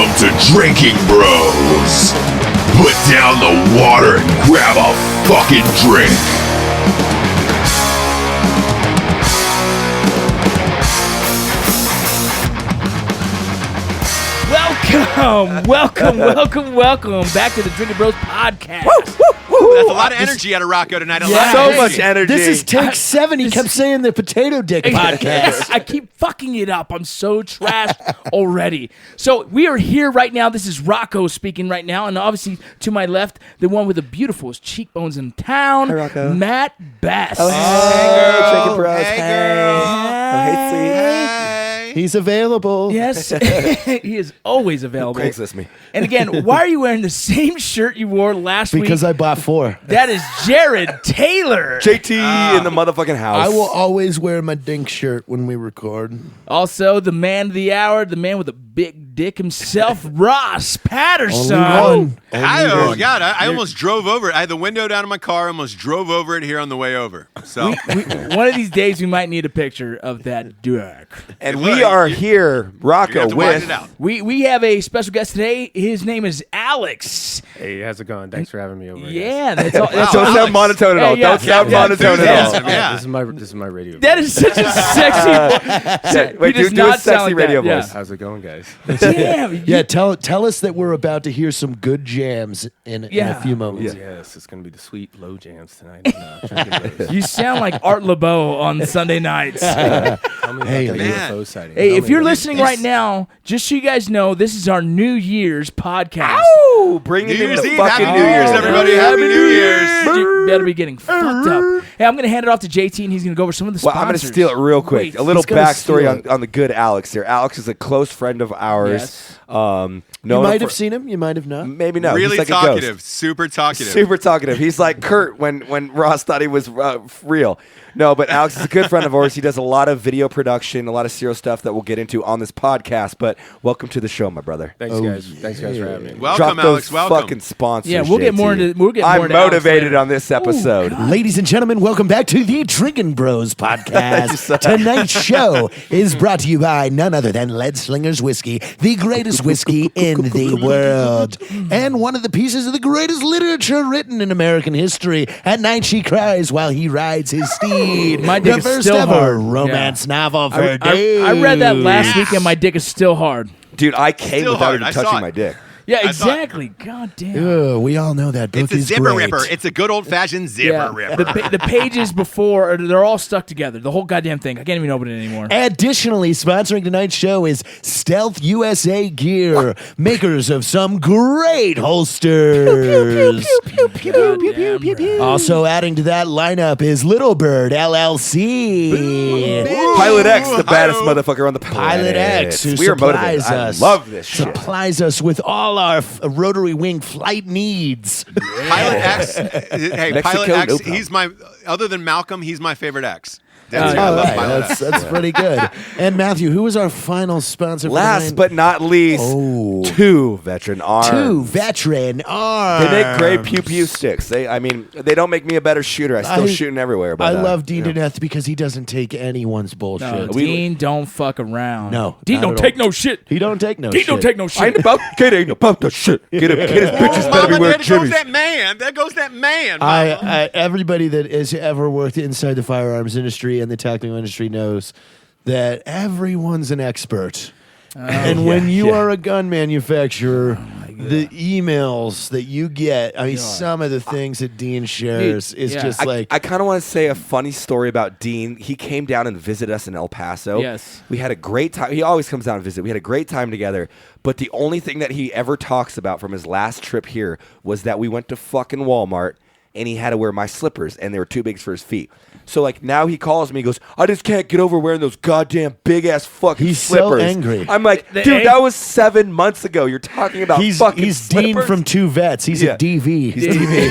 Welcome to Drinking Bros. Put down the water and grab a fucking drink. Welcome back to the Drinkin' Bros podcast. That's a lot of energy out of Rocco tonight. So much energy. This is take 7. He kept saying the potato dick podcast. I keep fucking it up. I'm so trashed already. So we are here right now. This is Rocco speaking right now. And obviously to my left, the one with the beautifulest cheekbones in town, Hi, Rocco. Matt Bass. Oh, hey, Drinkin' Bros. Hey, girl. Oh, hey, sweet. Hey. He's available. Yes, he is always available. Craigslist me. And again, why are you wearing the same shirt you wore last week? Because I bought 4. That is Jared Taylor. JT in the motherfucking house. I will always wear my dink shirt when we record. Also, the man of the hour, the man with a big dick himself, Ross Patterson. Only one. I almost drove over it. I had the window down in my car, almost drove over it here on the way over. So One of these days, we might need a picture of that dick. and we are here, Rocco, with... We have a special guest today. His name is Alex. Hey, how's it going? Thanks for having me over. Yeah, that's all. That's Don't all. sound monotone at all. Yeah, Don't sound yeah, monotone at all. Yeah. This is my radio. That is such a sexy. Wait, He does do a not sound sexy like radio that. Yeah. voice. How's it going, guys? Damn. Yeah, tell us that we're about to hear some good jams in a few moments. Yes, it's gonna be the sweet low jams tonight. Drinkin' Bros. You sound like Art LeBeau on Sunday nights. Tell me Hey, about that man. UFO sighting. Hey, Tell if me you're about listening right now, just so you guys know, this is our New Year's podcast. Ow! Bringing New in Year's the Eve. fucking Happy New Year's, everybody. Happy New Year's. You better be getting fucked up. Hey, I'm going to hand it off to JT, and he's going to go over some of the Well, sponsors. I'm going to steal it real quick. Wait, a little he's gonna backstory steal on the good Alex here. Alex is a close friend of ours. Yes. You known might him have seen him. You might have not. Maybe no. Really He's like talkative. a ghost. Super talkative. Super talkative. He's like Kurt when Ross thought he was real. No, but Alex is a good friend of ours. He does a lot of video production, a lot of serial stuff that we'll get into on this podcast. But welcome to the show, my brother. Thanks, guys. Thanks, guys, for having me. Welcome, Drop Alex. those Welcome. fucking sponsors. Yeah, we'll get more JT. into Alex I'm motivated later. on this episode. Ladies and gentlemen, welcome back to the Drinkin' Bros podcast. Tonight's show is brought to you by none other than Lead Slingers Whiskey, the greatest whiskey in the world, and one of the pieces of the greatest literature written in American history. At night she cries while he rides his steed. My dick the is first still ever hard. romance novel for I dudes. read that last week, and my dick is still hard. Dude, I came Still without hard. even I saw touching it. my dick. Yeah, I thought- exactly. God damn. We all know that book It's a is zipper great. ripper. It's a good old-fashioned zipper Yeah. ripper. The pages before, they're all stuck together. The whole goddamn thing. I can't even open it anymore. Additionally, sponsoring tonight's show is Stealth USA Gear, makers of some great holsters. Also adding to that lineup is Little Bird LLC. Pilot X, the baddest Hi-yo. motherfucker on the planet. Pilot X, who we are motivated. supplies us. I love this shit. Supplies us with all our rotary wing flight needs. Pilot X. Hey, Mexico, Pilot X. no problem. He's my. Other than Malcolm, he's my favorite X. Oh, That's yeah. I All love right, Pilot X. that's pretty good. And Matthew, who was our final sponsor? For Last tonight? but not least, Oh. 2 Veteran Arms. 2 Veteran Arms. They make great pew-pew sticks. They don't make me a better shooter. I'm still shooting everywhere. But, I love Dean to death because he doesn't take anyone's bullshit. No, Dean don't fuck around. No, Dean not don't at take all. no shit. He don't take no Dean shit. don't take no I shit. ain't about the shit. Get his bitches better be Mama, wearing there goes jimmies. that man. There goes that man. Mama. Everybody that has ever worked inside the firearms industry and the technical industry knows that everyone's an expert. And when you are a gun manufacturer, the emails that you get, I mean, some of the things that Dean shares is yeah. just like, I kind of want to say a funny story about Dean. He came down and visited us in El Paso. Yes. We had a great time. He always comes down and visit. We had a great time together. But the only thing that he ever talks about from his last trip here was that we went to fucking Walmart and he had to wear my slippers and they were too big for his feet. So like now he calls me, he goes, I just can't get over wearing those goddamn big ass fucking He's so slippers. angry. I'm like, dude, that was 7 months ago. You're talking about he's fucking Dean slippers? from 2 Vets. He's Yeah. a DV. He's TV.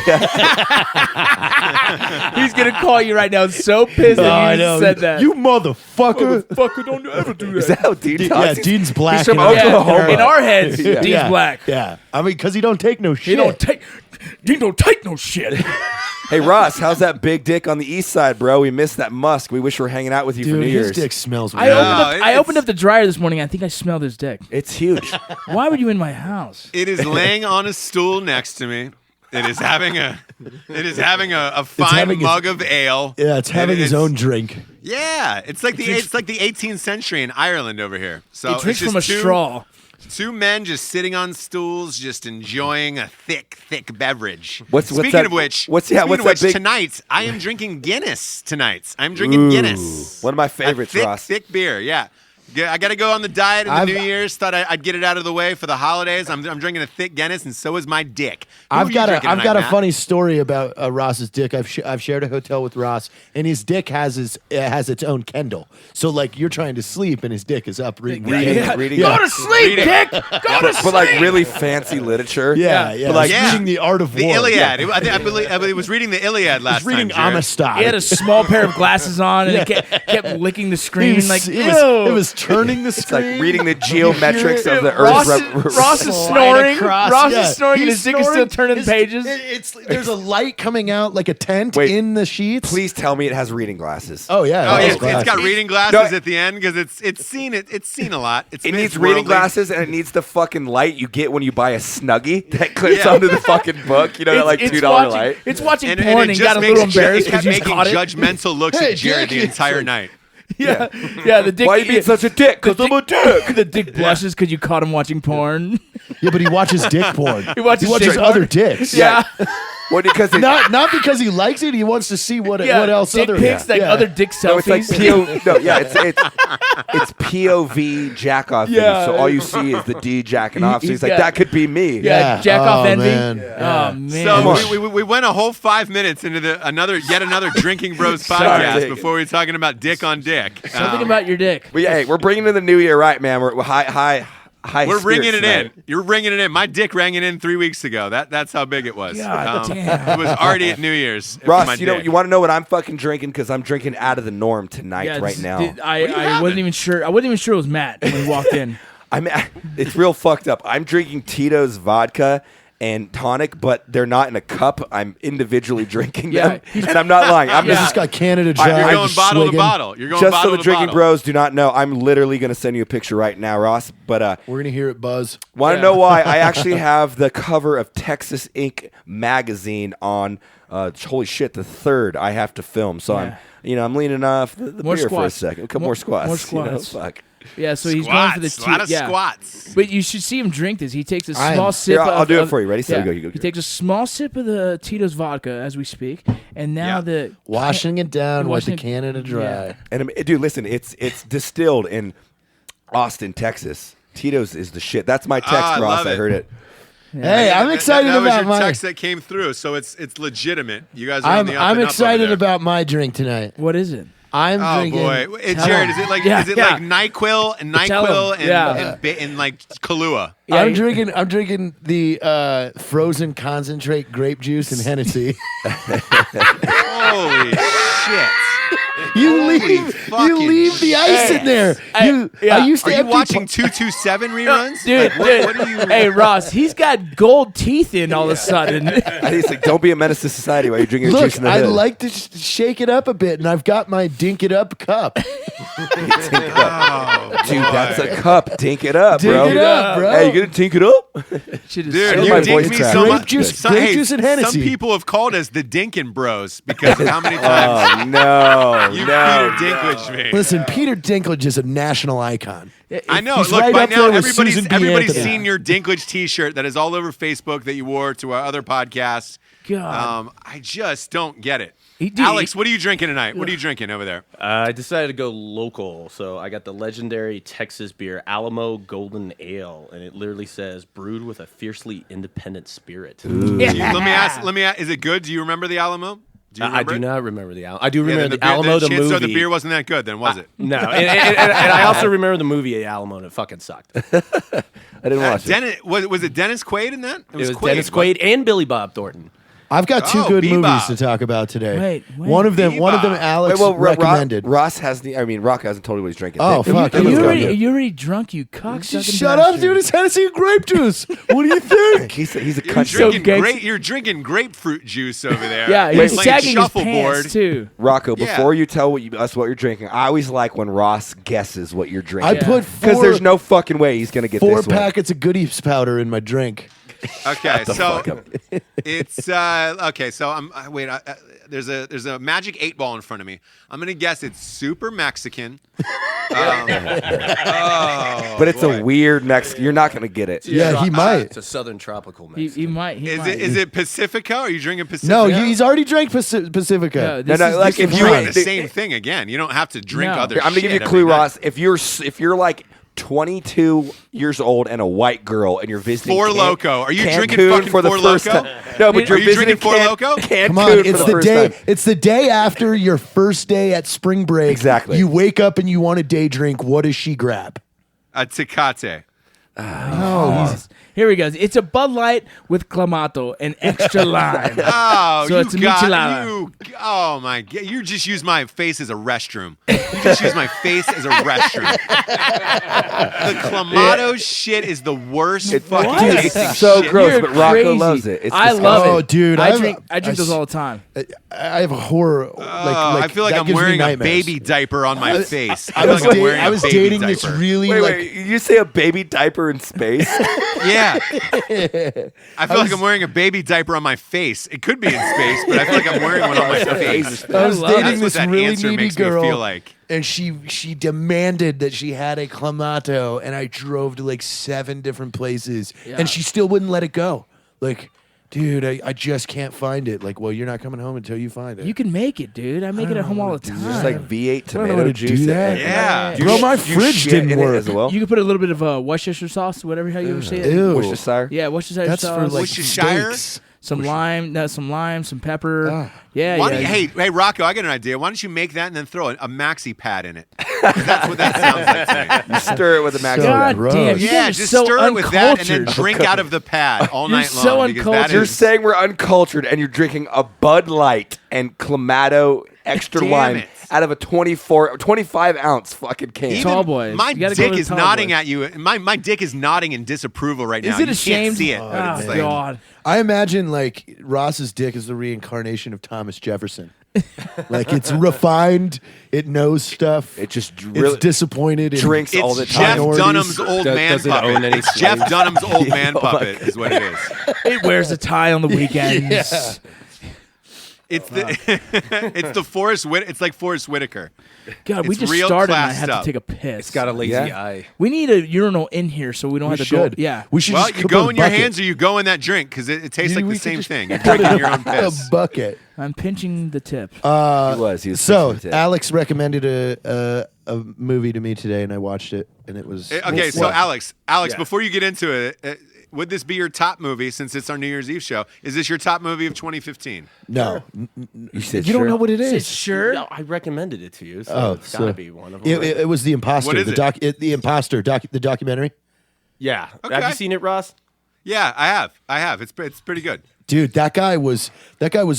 He's gonna call you right now. So pissed that you just said that. You motherfucker. Fucking don't ever do that. Is that how Dean talks? Yeah, Dean's black. He's from and- Oklahoma. In our heads, Dean's yeah, black. Yeah. I mean, because he don't take no shit. Dean don't take no shit. Hey, Ross, how's that big dick on the east side, bro? We missed that musk. We wish we were hanging out with you for Dude, New his Year's. dick smells weird. I opened up the dryer this morning. I think I smelled his dick. It's huge. Why were you in my house? It is laying on a stool next to me. It is having a fine mug of ale. Yeah, it's having his own drink. Yeah, it's like the 18th century in Ireland over here. So He drinks it's from a just straw. Two men just sitting on stools, just enjoying a thick beverage. Speaking of which, tonight I am drinking Guinness. I'm drinking Guinness. One of my favorites, Ross. Thick beer. Yeah. I got to go on the diet in the New Year's. Thought I'd get it out of the way for the holidays. I'm drinking a thick Guinness, and so is my dick. I've got a funny story about Ross's dick. I've shared a hotel with Ross, and his dick has its own Kindle. So like you're trying to sleep, and his dick is up reading. Reading. Go to sleep, Dick. Go to sleep. But like really fancy literature. Yeah. But like reading the Art of the War. Iliad. I believe he was reading the Iliad last time. Reading Jared. Amistad. He had a small pair of glasses on, and it kept licking the screen. It was turning the screen. Like reading the geometrics of the Ross Earth. is snoring. across. Ross Yeah. is snoring, and He's his dick is still snoring. turning pages. There's a light coming out like a tent Wait, in the sheets. Please tell me it has reading glasses. Oh yeah. Oh, it yeah, has it's glasses. got reading glasses at the end because it's seen a lot. It needs reading glasses and it needs the fucking light you get when you buy a Snuggie that clips Yeah. onto the fucking book. You know, that like $2 light. It's watching And porn and, it got a just little makes embarrassed it kept because you making caught it. judgmental looks Hey, at Jared Dick, the it's entire like- night. Yeah, the dick. Why are you being such a dick? Because I'm a dick. The dick blushes because you caught him watching porn. Yeah, but he watches dick porn. He watches dick porn. other dicks. Yeah, Well, because it, Not because he likes it. He wants to see what else dick other pics, like yeah. other dick no, it's like selfies. it's POV jack off. Yeah. So all you see is the D jacking off. So he's like, Yeah. that could be me. Yeah, jack off envy. Man. Oh man. So we went a whole 5 minutes into yet another Drinking Bros podcast Sorry. before we were talking about dick on dick. Something about your dick. But yeah, hey, we're bringing in the new year, right, man? We're high. We're ringing it spirits in. You're ringing it in. My dick rang it in 3 weeks ago. That's how big it was. God damn. It was already at New Year's. It was Ross, my you know, dick. you want to know what I'm fucking drinking? Because I'm drinking out of the norm tonight, Yeah, right now. I wasn't even sure. I wasn't even sure it was Matt when he walked in. It's real fucked up. I'm drinking Tito's vodka and tonic, but they're not in a cup. I'm individually drinking them, and I'm not lying. I'm He's just just got Canada Dry. You're going just bottle to swigging. bottle. You're going just so bottle the to drinking bottle. bros do not know. I'm literally going to send you a picture right now, Ross. But We're gonna hear it buzz. want to know why? I actually have the cover of Texas Inc. magazine on. Holy shit, the third I have to film, so I'm leaning off the More beer for a squats. second. A couple more squats. More squats. Fuck. Yeah, so he's going for the Squats. A lot of squats. But you should see him drink this. He takes a small sip. Here, I'll of, do it of- for you. Ready? So yeah. you go. He takes a small sip of the Tito's vodka as we speak, and now the Washing it down with Washing the it- Canada Dry. yeah. And dude, listen, it's distilled in Austin, Texas. Tito's is the shit. That's my text, I Ross. love I it. heard it. Hey, I'm excited that was about your my. text that came through, so it's legitimate. You guys are on the up I'm and up excited over there. about my drink tonight. what is it? I'm Oh drinking. boy, Jared, is it like Yeah, is it yeah. like NyQuil and Tell NyQuil him. Yeah. and like Kahlua? Yeah, I'm drinking the frozen concentrate grape juice and Hennessy. Holy shit! You Holy leave fucking the ice in there. I used to Are you empty watching 227 reruns? Dude, What are you? Hey Ross, he's got gold teeth in all of a sudden. He's like, don't be a menace to society while you're drinking the juice Look, in the I'd hood. like to shake it up a bit, and I've got my Dink It Up cup. Dude, that's a cup. Tink it up, bro. Dink it up, bro. Hey, you gonna tink it up? Shit is Dude, so you my good. dink voice me cracked. so Grape much. juice- grape juice and Hennessy. Some people have called us the Dinkin Bros because of how many times Oh no, you no. Peter Dinklage me. Listen, Peter Dinklage is a national icon. I know. He's Look, right by up now there with Susan B. everybody's Anthony. seen your Dinklage T-shirt that is all over Facebook that you wore to our other podcast. God. I just don't get it. He- Alex, what are you drinking tonight? What are you drinking over there? I decided to go local, so I got the legendary Texas beer Alamo Golden Ale, and it literally says brewed with a fiercely independent spirit. Let me ask. Is it good? Do you remember the Alamo? Do you I remember do it? not remember the Alamo. I do Yeah, remember then the Alamo, the chances movie. are the beer wasn't that good. Then was it? No, and I also remember the movie Alamo, and it fucking sucked. I didn't watch it. Dennis, was it Dennis Quaid in that? It was Quaid, Dennis Quaid and Billy Bob Thornton. I've got two Oh, good Bebop. movies to talk about today. Wait. One of them, Bebop. Alex recommended. Ross has the. I mean, Rock hasn't told me what he's drinking. Oh, fuck. Are Let's you go. already drunk, you cocksucking Shut up, bastard. dude. It's Hennessy and grape juice. What do you think? He's a You're country. drinking, gangsta. you're drinking grapefruit juice over there. Yeah, You're he's playing sagging his shuffleboard. pants, too. Rocco, Yeah. before you tell us what you're drinking, I always like when Ross guesses what you're I drinking. put Because there's no fucking way he's gonna get four this one. packets of Goodies powder in my drink. Okay, so it's okay. So I'm wait. There's a magic 8-ball in front of me. I'm gonna guess it's super Mexican. But it's a weird Mexican. You're not gonna get it. Yeah, he might. It's a southern tropical He Mexican. might. He Is might. it Pacifica? Are you drinking Pacifica? No, he's already drank Pacifica. This no, is- like, this if is you right. Doing ain't- the same thing again. You don't have to drink No. other. I'm gonna give you shit a clue, every night. Ross. If you're like 22 years old and a white girl and you're visiting Four Can- Loko. Are you Cancun drinking fucking for the Four first Loko? time? No, but Are you're you visiting drinking Four Loko? Cancun Come on, for it's the the first day. time. It's the day after your first day at spring break. Exactly. You wake up and you want a day drink. What does she grab? A Tecate. Here we go. It's a Bud Light with Clamato and extra lime. Oh, So you it's a got michelada. you. Oh my god! You just use my face as a restroom. You just use my face as a restroom. The Clamato shit is the worst fucking What? tasting So shit. gross, You're but Rocco crazy. loves it. It's I love Oh, it. dude, I I've- drink I those all the time. I have a horror. I feel like that I'm gives me wearing a nightmares. baby diaper on my face. I feel was, like I'm wearing I a was baby dating this diaper. really Wait, like. wait. You say a baby diaper in space? Yeah. I feel like I'm wearing a baby diaper on my face. It could be in space, but I feel like I'm wearing one on my face. I was love it. dating That's what this that really answer needy makes me girl, feel like. and she demanded that she had a Clamato, and I drove to like 7 different places, Yeah. and she still wouldn't let it go. Like, dude, I just can't find it. Like, well, you're not coming home until you find it. You can make it, dude. I make it at home all the time. Just like V8 I don't know tomato how to juice. do that. Yeah. Do you Bro, sh- my do you fridge shit didn't in it work. as well. You can put a little bit of Worcestershire sauce, whatever how you ever say it. Ew. Worcestershire? Yeah, Worcestershire That's sauce. for like Worcestershire? steaks. some lime, some pepper. Ah. Yeah, Why yeah. don't you, hey, Rocco, I got an idea. Why don't you make that and then throw a maxi pad in it? 'Cause that's what that sounds like to me. You stir it with a max. God gross. damn, you Yeah, guys are just so stir it with that and then uncultured. drink out of the pad all You're night so long. because that uncultured. You're is- saying we're uncultured and you're drinking a Bud Light and Clamato extra Damn lime it. out of a 25 ounce fucking can. Even Tall boys. My You gotta go dick to is tall nodding boys. at you. My dick is nodding in disapproval right now. Is it You ashamed? can't see it. But Oh, it's like, God. I imagine like Ross's dick is the reincarnation of Thomas Jefferson. Like it's refined, it knows stuff. It just it's really disappointed in drinks all the It's time. Jeff Minorities. Dunham's old man Does it own puppet. any It's Jeff slaves? Dunham's old man Oh my puppet is what it is. It wears a tie on the weekends. It's the it's the Forrest It's like Forrest Whitaker. God, we It's just real started and I classed had up. to take a piss. It's got a lazy Yeah. eye. We need a urinal in here so we don't We have to should. go. Yeah. We should Well, just you put go a in your bucket. hands or you go in that drink because it tastes like We the could same just thing. You're put it drinking in your own a piss. bucket. I'm pinching the tip. He was So pushing the tip. Alex recommended a movie to me today, and I watched it, and it was Okay, so what? Alex, Yeah. before you get into it, would this be your top movie since it's our New Year's Eve show? Is this your top movie of 2015? No, You said you don't know what it Is it is. sure? No, I recommended it to you, so Oh, it's so- gotta be one of them. It was the imposter. What is the it? the imposter the documentary. yeah. Okay. Have you seen it, Ross? Yeah, I have. It's pretty good. Dude, that guy was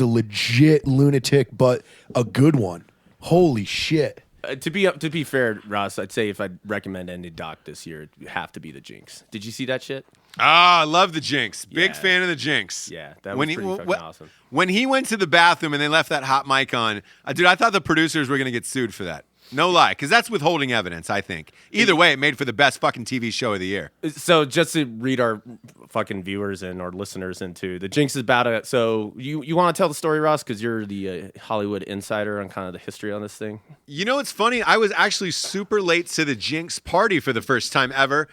a legit lunatic, but a good one. Holy shit! To be fair, Ross, I'd say if I'd recommend any doc this year, it'd have to be the Jinx. Did you see that shit? Ah, I love the Jinx. Big Yeah. fan of the Jinx. Yeah, that was pretty fucking awesome. When he went to the bathroom and they left that hot mic on, dude, I thought the producers were going to get sued for that. No lie, because that's withholding evidence, I think. Either way, it made for the best fucking TV show of the year. So just to read our fucking viewers and our listeners into the Jinx is about it. So you want to tell the story, Ross, because you're the Hollywood insider on kind of the history on this thing. You know, it's funny. I was actually super late to the Jinx party for the first time ever.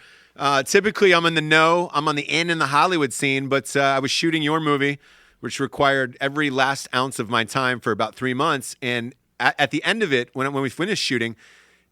Typically, I'm in the know. I'm on the in the Hollywood scene, but I was shooting your movie, which required every last ounce of my time for about 3 months. And at the end of it, when we finished shooting,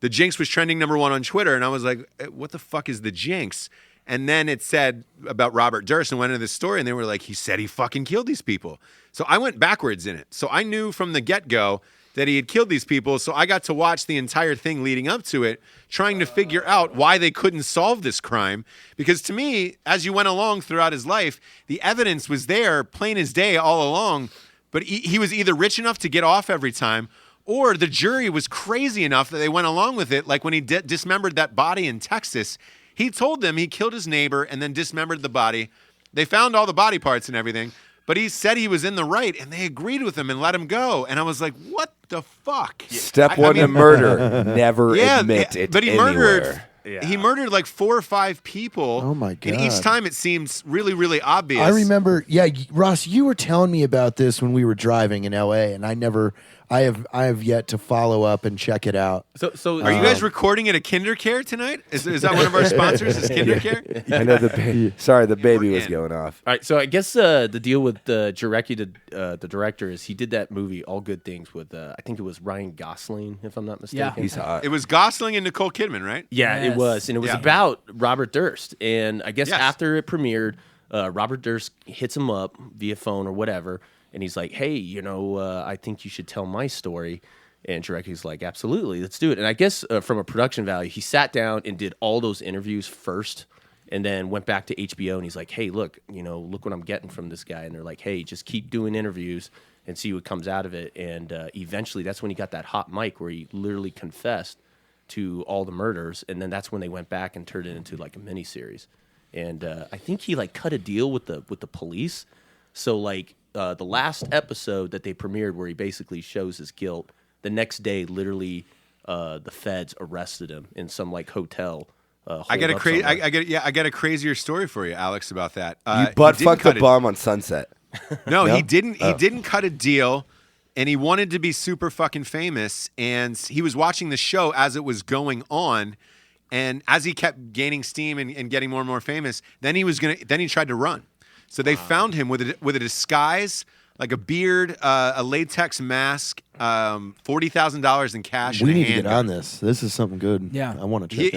the Jinx was trending #1 on Twitter, and I was like, what the fuck is the Jinx? And then it said about Robert Durst and went into this story, and they were like, he said he fucking killed these people. So I went backwards in it. So I knew from the get-go that he had killed these people. So I got to watch the entire thing leading up to it, trying to figure out why they couldn't solve this crime. Because to me, as you went along throughout his life, the evidence was there, plain as day all along. But he was either rich enough to get off every time, or the jury was crazy enough that they went along with it. Like when he dismembered that body in Texas, he told them he killed his neighbor and then dismembered the body. They found all the body parts and everything. But he said he was in the right, and they agreed with him and let him go. And I was like, what the fuck? Step one to murder: never admit it. But he anywhere. murdered. Yeah. He murdered like 4 or 5 people. Oh my God. And each time it seems really, really obvious. I remember, Ross, you were telling me about this when we were driving in LA, and I have yet to follow up and check it out. So are you guys recording at a KinderCare tonight? Is that one of our sponsors? Is KinderCare? I know the baby was going off. All right, so I guess the deal with Jarecki, the director, is he did that movie All Good Things with I think it was Ryan Gosling, if I'm not mistaken. Yeah. He's hot. It was Gosling and Nicole Kidman, right? Yeah, Yes. it was, and it was about Robert Durst. And I guess Yes. after it premiered, Robert Durst hits him up via phone or whatever, and he's like, "Hey, I think you should tell my story." And Jarecki's like, "Absolutely, let's do it." And I guess from a production value, he sat down and did all those interviews first, and then went back to HBO, and he's like, "Hey, look what I'm getting from this guy." And they're like, "Hey, just keep doing interviews and see what comes out of it." And eventually, that's when he got that hot mic where he literally confessed to all the murders, and then that's when they went back and turned it into like a miniseries. And I think he like cut a deal with the police. So like the last episode that they premiered, where he basically shows his guilt, the next day, literally, the feds arrested him in some like hotel. I got a crazier story for you, Alex, about that. You butt fucked the bum on Sunset. No, he didn't. He didn't cut a deal, and he wanted to be super fucking famous. And he was watching the show as it was going on, and as he kept gaining steam and getting more and more famous, then he tried to run. So they found him with a disguise, like a beard, a latex mask, $40,000 in cash. We and a need to get handgun. on this. This is something good. Yeah. I want to check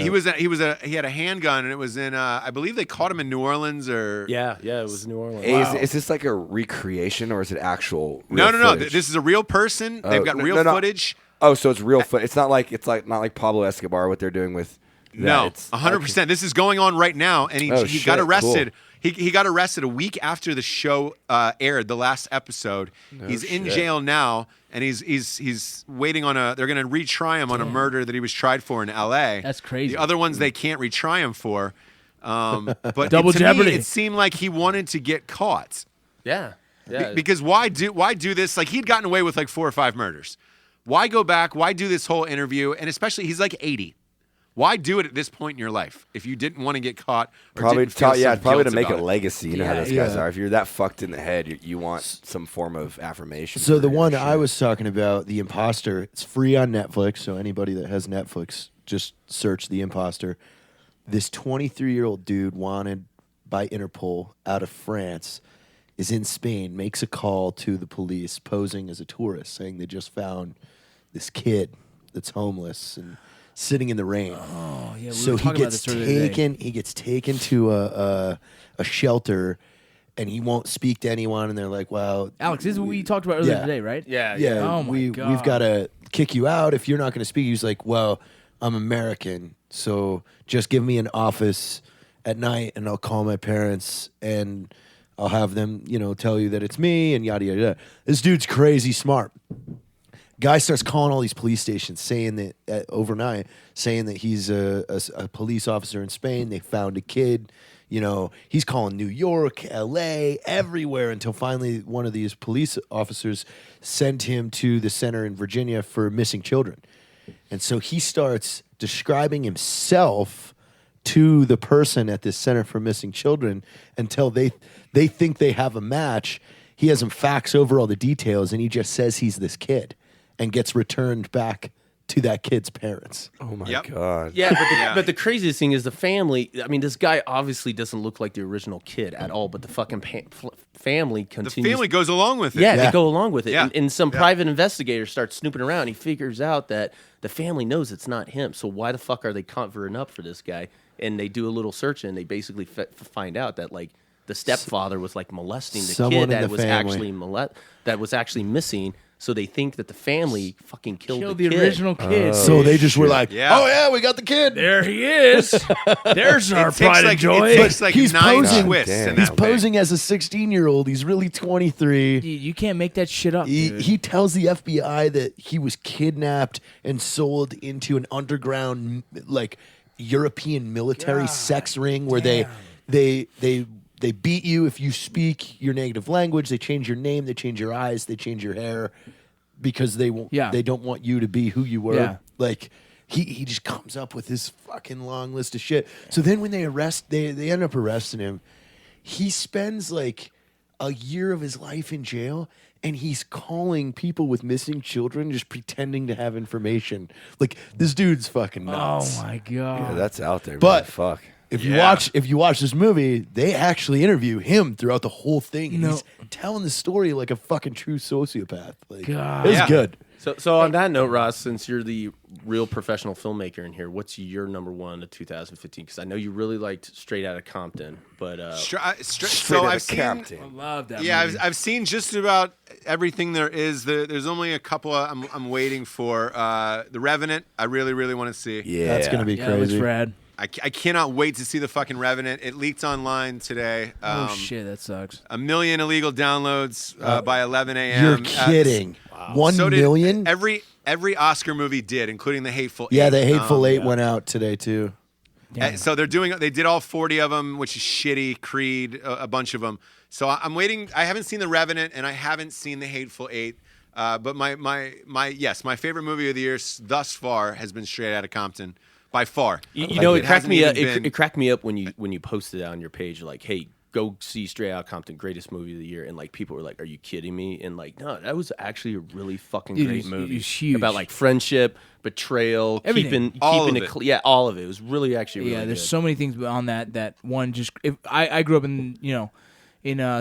He had a handgun, and it was in I believe they caught him in New Orleans or Yeah, it was New Orleans. Hey, is this like a recreation or is it actual? No. Footage? This is a real person. They've got real footage. Oh, so it's real footage. It's not like Pablo Escobar. What they're doing with No, 100%. This is going on right now, and he got arrested. Cool. He got arrested a week after the show aired, the last episode. He's in jail now, and he's waiting on they're going to retry him on a murder that he was tried for in L.A. That's crazy. The other ones they can't retry him for. But Double to jeopardy. me, it seemed like he wanted to get caught. Yeah. Because why do this? Like, he'd gotten away with like 4 or 5 murders. Why go back? Why do this whole interview? And especially, he's like 80. Why do it at this point in your life if you didn't want to get caught? Or Probably, didn't feel some probably to guilt make a about it? legacy. You know how those guys Yeah. are. If you're that fucked in the head, you want some form of affirmation. So for the your one shit. I was talking about, The Imposter, it's free on Netflix. So anybody that has Netflix, just search The Imposter. This 23-year-old dude wanted by Interpol out of France is in Spain, makes a call to the police posing as a tourist, saying they just found this kid that's homeless and sitting in the rain. Oh, yeah. We So were he talking about gets this earlier today. taken to a shelter, and he won't speak to anyone. And they're like, "Well, Alex, this is what we talked about earlier Yeah. today, right? Yeah. Oh my we've God. got to kick you out if you're not going to speak." He's like, "Well, I'm American, so just give me an office at night, and I'll call my parents, and I'll have them, tell you that it's me, and yada yada yada." This dude's crazy smart. Guy starts calling all these police stations, saying that overnight, saying that he's a police officer in Spain. They found a kid. He's calling New York, L.A., everywhere, until finally one of these police officers sent him to the center in Virginia for missing children. And so he starts describing himself to the person at this center for missing children until they think they have a match. He has them fax over all the details, and he just says he's this kid and gets returned back to that kid's parents. Oh my Yep. god. Yeah, but the craziest thing is the family. I mean, this guy obviously doesn't look like the original kid at all, but the fucking family The continues. family goes along with it. Yeah, Yeah. they go along with it. Yeah. And some private investigator starts snooping around. He figures out that the family knows it's not him. So why the fuck are they covering up for this guy? And they do a little search, and they basically find out that like the stepfather was like molesting the Someone kid in that the was family. actually that was actually missing. So they think that the family fucking killed the kid. original kid. So they just were like, Yeah. "Oh yeah, we got the kid." There he is. There's our It takes pride like, and joy. It takes like He's 9 posing. twists. God damn. in He's that thing. posing as a 16-year-old. He's really 23. You can't make that shit up, dude. He tells the FBI that he was kidnapped and sold into an underground, like, European military sex ring where they beat you if you speak your native language. They change your name. They change your eyes. They change your hair because they won't. Yeah. They don't want you to be who you were. Yeah. Like he just comes up with this fucking long list of shit. So then when they end up arresting him. He spends like a year of his life in jail, and he's calling people with missing children, just pretending to have information. Like, this dude's fucking nuts. Oh my god. Yeah, that's out there. But- man. Fuck. If you watch this movie, they actually interview him throughout the whole thing, and No. he's telling the story like a fucking true sociopath. Like, God. it was Yeah. good. So on that note, Ross, since you're the real professional filmmaker in here, what's your number one of 2015? Because I know you really liked Straight Outta Compton, but So Straight I've outta seen. Compton. I love that. Yeah, movie. I've seen just about everything there is. There's only a couple I'm waiting for. The Revenant, I really, really want to see. Yeah. That's gonna be yeah, it looks crazy. rad. I cannot wait to see the fucking Revenant. It leaked online today. Oh shit, that sucks. 1 million illegal downloads by 11 a.m. You're kidding. 1 So did million? every Oscar movie did, including The Hateful Eight. Yeah, the Hateful Eight went out today too. Damn. So they did all 40 of them, which is shitty. Creed, a bunch of them. So I'm waiting. I haven't seen The Revenant, and I haven't seen The Hateful Eight. But my favorite movie of the year thus far has been Straight Outta Compton, by far. you know, it cracked hasn't me up. even been- It cracked me up when you posted it on your page, like, "Hey, go see Straight Outta Compton, greatest movie of the year," and like people were like, "Are you kidding me?" And like, no, that was actually a really fucking Dude, great it movie. was huge. About like friendship, betrayal, Everything. All keeping of it, it. yeah, all of it. It was really actually really Yeah, there's good. so many things on that one. Just if I grew up in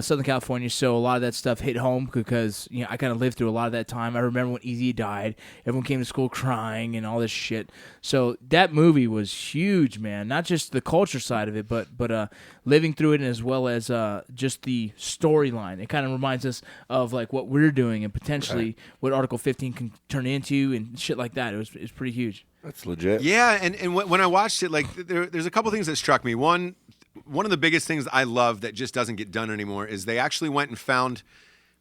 Southern California, so a lot of that stuff hit home because I kind of lived through a lot of that time. I remember when Easy died, everyone came to school crying and all this shit. So that movie was huge, man. Not just the culture side of it, but living through it, as well as just the storyline. It kind of reminds us of like what we're doing and potentially what Article 15 can turn into and shit like that. It's pretty huge. That's legit. Yeah, and when I watched it, like there's a couple things that struck me. One of the biggest things I love that just doesn't get done anymore is they actually went and found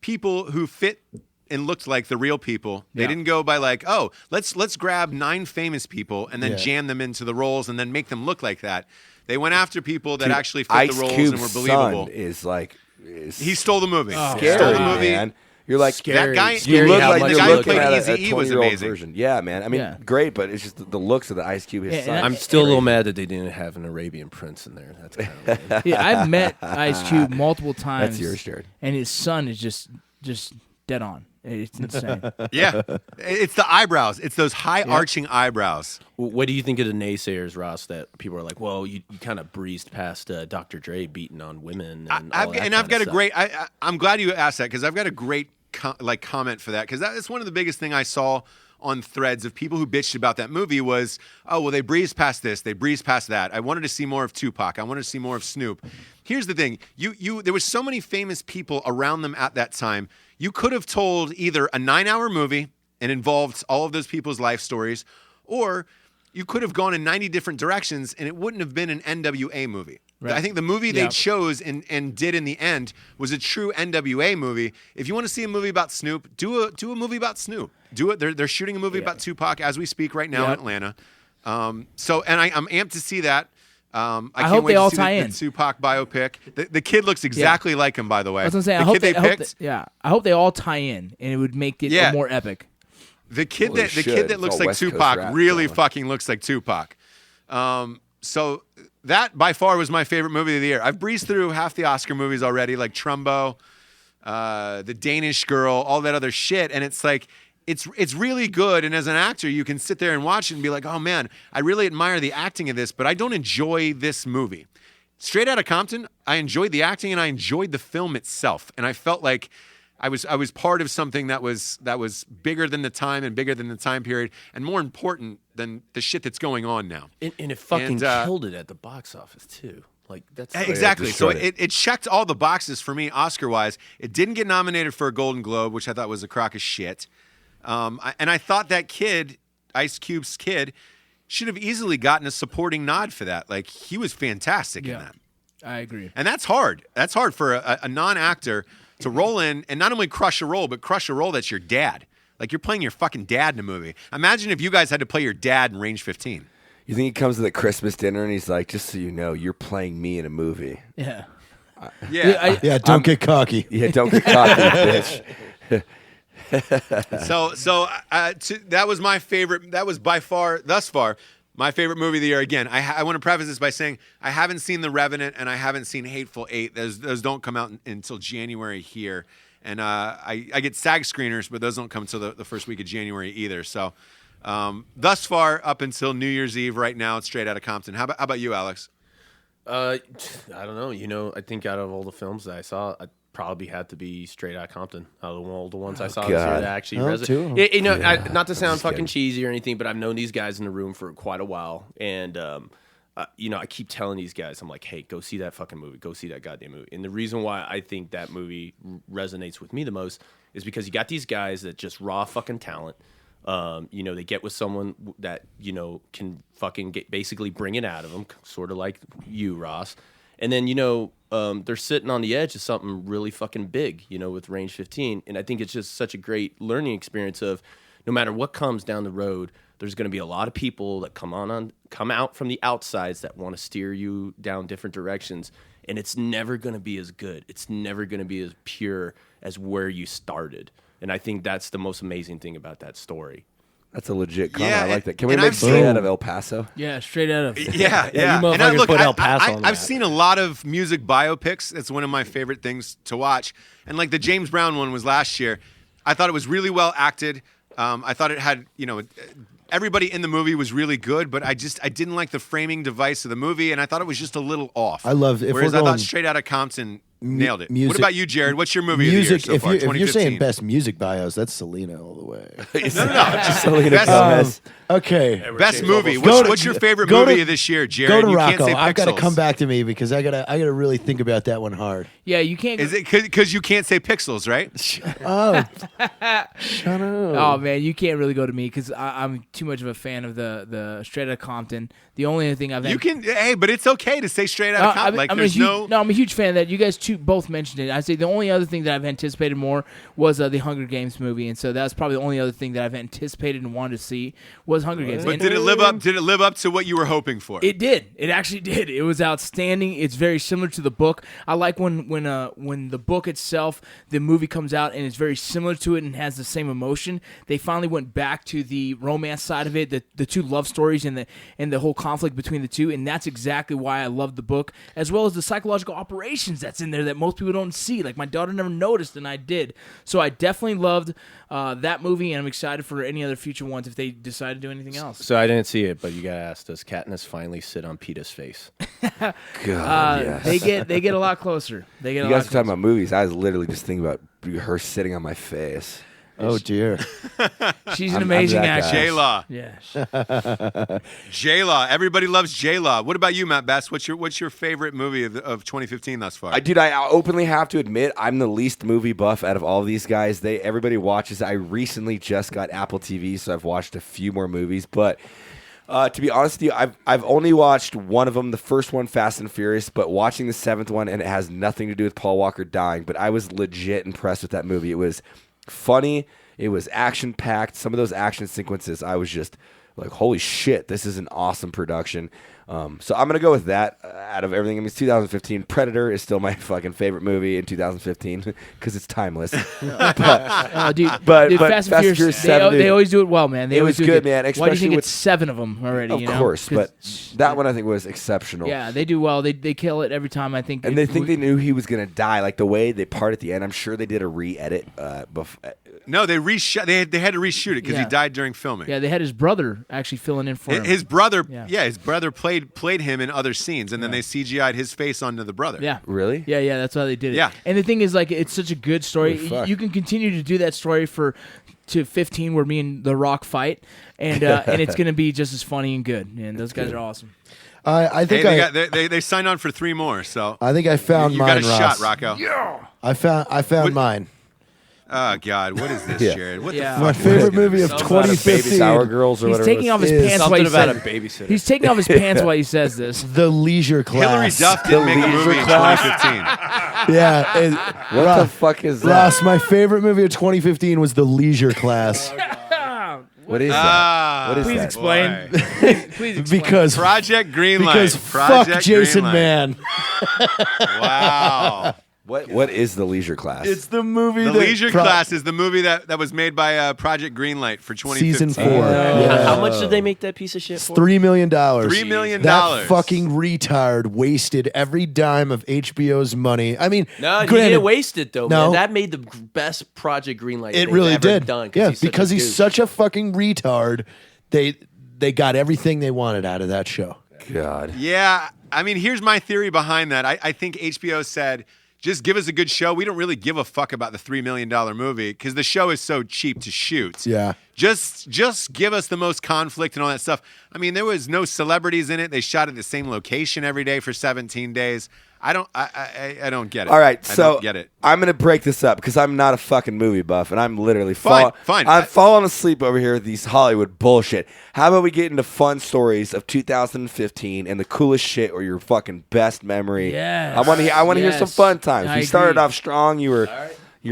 people who fit and looked like the real people. They Yeah. didn't go by like, oh, let's grab 9 famous people and then Yeah. jam them into the roles and then make them look like that. They went after people that Dude, actually fit Ice the roles Cube's and were believable. son is like He stole the movie. Oh, He scary, stole the movie. man. You're like That guy, You Scary look how like much you're the guy it who looking played at a Eazy-E was 20-year-old amazing. version. Yeah, man. I mean, Yeah. great, but it's just the looks of the Ice Cube. His Yeah, son. and I'm still a little mad that they didn't have an Arabian prince in there. That's kind of Yeah, I've met Ice Cube multiple times. That's yours, Jared. And his son is just dead on. It's insane. Yeah. It's the eyebrows. It's those high arching eyebrows. What do you think of the naysayers, Ross? That people are like, "Well, you kind of breezed past Dr. Dre beating on women," and all that I've got a stuff. great. I'm glad you asked that because I've got a great comment for that because that's one of the biggest thing I saw on threads of people who bitched about that movie was, oh well, they breezed past this, they breezed past that. I wanted to see more of Tupac. I wanted to see more of Snoop. Here's the thing: there was so many famous people around them at that time. You could have told either a 9-hour movie and involved all of those people's life stories, or you could have gone in 90 different directions and it wouldn't have been an NWA movie. Right. I think the movie they Yeah. chose and did in the end was a true NWA movie. If you want to see a movie about Snoop, do a movie about Snoop. Do it. They're shooting a movie about Tupac as we speak right now in Yep. Atlanta. I'm amped to see that. I can't hope wait they to all see tie the in. Tupac biopic. The kid looks exactly like him, by the way. I was gonna say, the I hope kid they I hope picked. I hope they all tie in, and it would make it Yeah. more epic. The kid Well, they that should. that It's looks all like West Coast Tupac rap really drama. fucking looks like Tupac. So that by far was my favorite movie of the year. I've breezed through half the Oscar movies already, like Trumbo, The Danish Girl, all that other shit, and it's like it's really good. And as an actor, you can sit there and watch it and be like, oh man, I really admire the acting of this, but I don't enjoy this movie. Straight Outta Compton, I enjoyed the acting and I enjoyed the film itself, and I felt like I was part of something that was bigger than the time and bigger than the time period and more important than the shit that's going on now. And it fucking And, killed it at the box office too. Like that's Exactly. So destroyed it checked all the boxes for me Oscar-wise. It didn't get nominated for a Golden Globe, which I thought was a crock of shit. And I thought that kid, Ice Cube's kid, should have easily gotten a supporting nod for that. Like, he was fantastic in that. I agree. And that's hard. That's hard for a non-actor to roll in and not only crush a role, but crush a role that's your dad. Like, you're playing your fucking dad in a movie. Imagine if you guys had to play your dad in Range 15. You think he comes to the Christmas dinner and he's like, just so you know, you're playing me in a movie. Yeah. Yeah. Don't get cocky. Yeah, don't get cocky, bitch. So that was my favorite. That was by far, thus far, my favorite movie of the year. Again, I want to preface this by saying I haven't seen The Revenant and I haven't seen Hateful Eight. Those don't come out until January here. And I get SAG screeners, but those don't come until the first week of January either. So thus far, up until New Year's Eve right now, it's Straight Outta Compton. How about you, Alex? I don't know. I think out of all the films that I saw, I probably had to be Straight Outta Compton. Out of all the ones I saw this year God. that actually two. not to sound fucking cheesy or anything, but I've known these guys in the room for quite a while, and I keep telling these guys, I'm like, hey, go see that fucking movie, go see that goddamn movie. And the reason why I think that movie resonates with me the most is because you got these guys that just raw fucking talent. They get with someone that can fucking basically bring it out of them, sort of like you, Ross. And then they're sitting on the edge of something really fucking big, with Range 15. And I think it's just such a great learning experience of no matter what comes down the road, there's going to be a lot of people that come out from the outsides that want to steer you down different directions. And it's never going to be as good. It's never going to be as pure as where you started. And I think that's the most amazing thing about that story. That's a legit comment. Yeah, I like that. Can we and make I've straight seen- out of El Paso? Yeah, straight out of. Yeah. you And motherfuckers put El Paso on I've that. seen a lot of music biopics. It's one of my favorite things to watch. And like the James Brown one was last year. I thought it was really well acted. I thought it had, everybody in the movie was really good, but I didn't like the framing device of the movie, and I thought it was just a little off. I love- if Whereas we're I thought going- Straight Outta Compton nailed it. music- What about you, Jared? What's your movie Music. of the year so far? If you're 2015? saying best music bios, that's Selena all the way. No. Selena Best- Gomez. Okay. Best movie. Go to- What's your favorite go to- movie of this year, Jared? Go to You Rocco. can't say I've got to Pixels. come back to me because I gotta really think about that one hard. Yeah, you can't. Is it because you can't say Pixels, right? Oh, shut up. Oh man, you can't really go to me because I'm too much of a fan of the Straight Outta Compton. The only other thing I've You can, hey, but it's okay to say Straight Outta Compton. Like, I'm there's a huge fan of that. You guys both mentioned it. I'd say the only other thing that I've anticipated more was the Hunger Games movie, and so that's probably the only other thing that I've anticipated and wanted to see was Hunger Games. But And did it live up? Did it live up to what you were hoping for? It did. It actually did. It was outstanding. It's very similar to the book. I like when the book itself, the movie comes out and it's very similar to it and has the same emotion. They finally went back to the romance side of it, the two love stories and the whole conflict between the two, and that's exactly why I love the book, as well as the psychological operations that's in there that most people don't see. Like my daughter never noticed, and I did. So I definitely loved that movie, and I'm excited for any other future ones if they decide to do anything else. So I didn't see it, but you got to ask, does Katniss finally sit on Peeta's face? God, yes. They get a lot closer. They get You a lot guys are talking closer. about movies. I was literally just thinking about her sitting on my face. Oh dear. She's an I'm amazing that guy. actress. J-Law. Yeah. J-Law. Everybody loves J-Law. What about you, Matt Bass? What's your favorite movie of 2015 thus far? I openly have to admit I'm the least movie buff out of all of these guys. Everybody watches. I recently just got Apple TV, so I've watched a few more movies. But to be honest with you, I've only watched one of them, the first one, Fast and Furious, but watching the seventh one, and it has nothing to do with Paul Walker dying, but I was legit impressed with that movie. It was funny. It was action-packed. Some of those action sequences, I was just like, holy shit, this is an awesome production. So I'm going to go with that out of everything. I mean, it's 2015. Predator is still my fucking favorite movie in 2015 because it's timeless. Dude, But Fast and Furious, 7, dude, they always do it well, man. They it always was do good, it man, Why do you especially think with- it's 7 of them already? Of you know? course, 'Cause but that one I think was exceptional. yeah, they do well. They kill it every time. I think, And they think they knew he was going to die. Like the way they part at the end, I'm sure they did a re-edit. No, they reshot. They had to reshoot it because Yeah. he died during filming. Yeah, they had his brother actually filling in for him. His brother, Yeah. his brother played him in other scenes, and then they CGI'd his face onto the brother. Yeah. Really? Yeah, that's how they did it. Yeah. And the thing is, like, it's such a good story. Holy fuck. You can continue to do that story for to 15 where me and The Rock fight, and it's gonna be just as funny and good. And those guys are awesome. I think they signed on for 3 more. So I think I found you mine. got a Ross. shot, Rocco. Yeah. I found mine. Oh God, what is this, Jared? What Yeah. the My fuck? favorite movie of Something about a Baby 2015. Sour Girls or He's whatever. taking off his is pants while he Something about a says babysitter. He's taking off his pants while he says this. The Leisure Class. Hillary Duff didn't make a Leisure movie in Class. 2015. Yeah. What the fuck is that? Ross, my favorite movie of 2015 was The Leisure Class. What is that? Ah, What is Please that? explain. boy. Please explain. because Project Greenlight. because Project fuck Jason Greenlight. Mann. Wow. What is the Leisure Class? It's the movie. The that Leisure Class is the movie that was made by Project Greenlight for 2015. Season 4. Yeah. How much did they make that piece of shit for? $3 million. $3 million. That fucking retard wasted every dime of HBO's money. I mean, No, you granted, didn't waste it though. No. Man. That made the best Project Greenlight. it they've really ever did. Done, Yeah, he's such a because he's douche. such a fucking retard. They got everything they wanted out of that show. God. Yeah, I mean, here's my theory behind that. I think HBO said, just give us a good show. We don't really give a fuck about the $3 million movie because the show is so cheap to shoot. Yeah. Just give us the most conflict and all that stuff. I mean, there was no celebrities in it. They shot at the same location every day for 17 days. I don't get it. All right, I so don't get it. I'm gonna break this up because I'm not a fucking movie buff, and I'm literally Fine. I'm falling asleep over here with these Hollywood bullshit. How about we get into fun stories of 2015 and the coolest shit or your fucking best memory? Yes. I want to hear some Yes. fun times. I You started agree. off strong. You're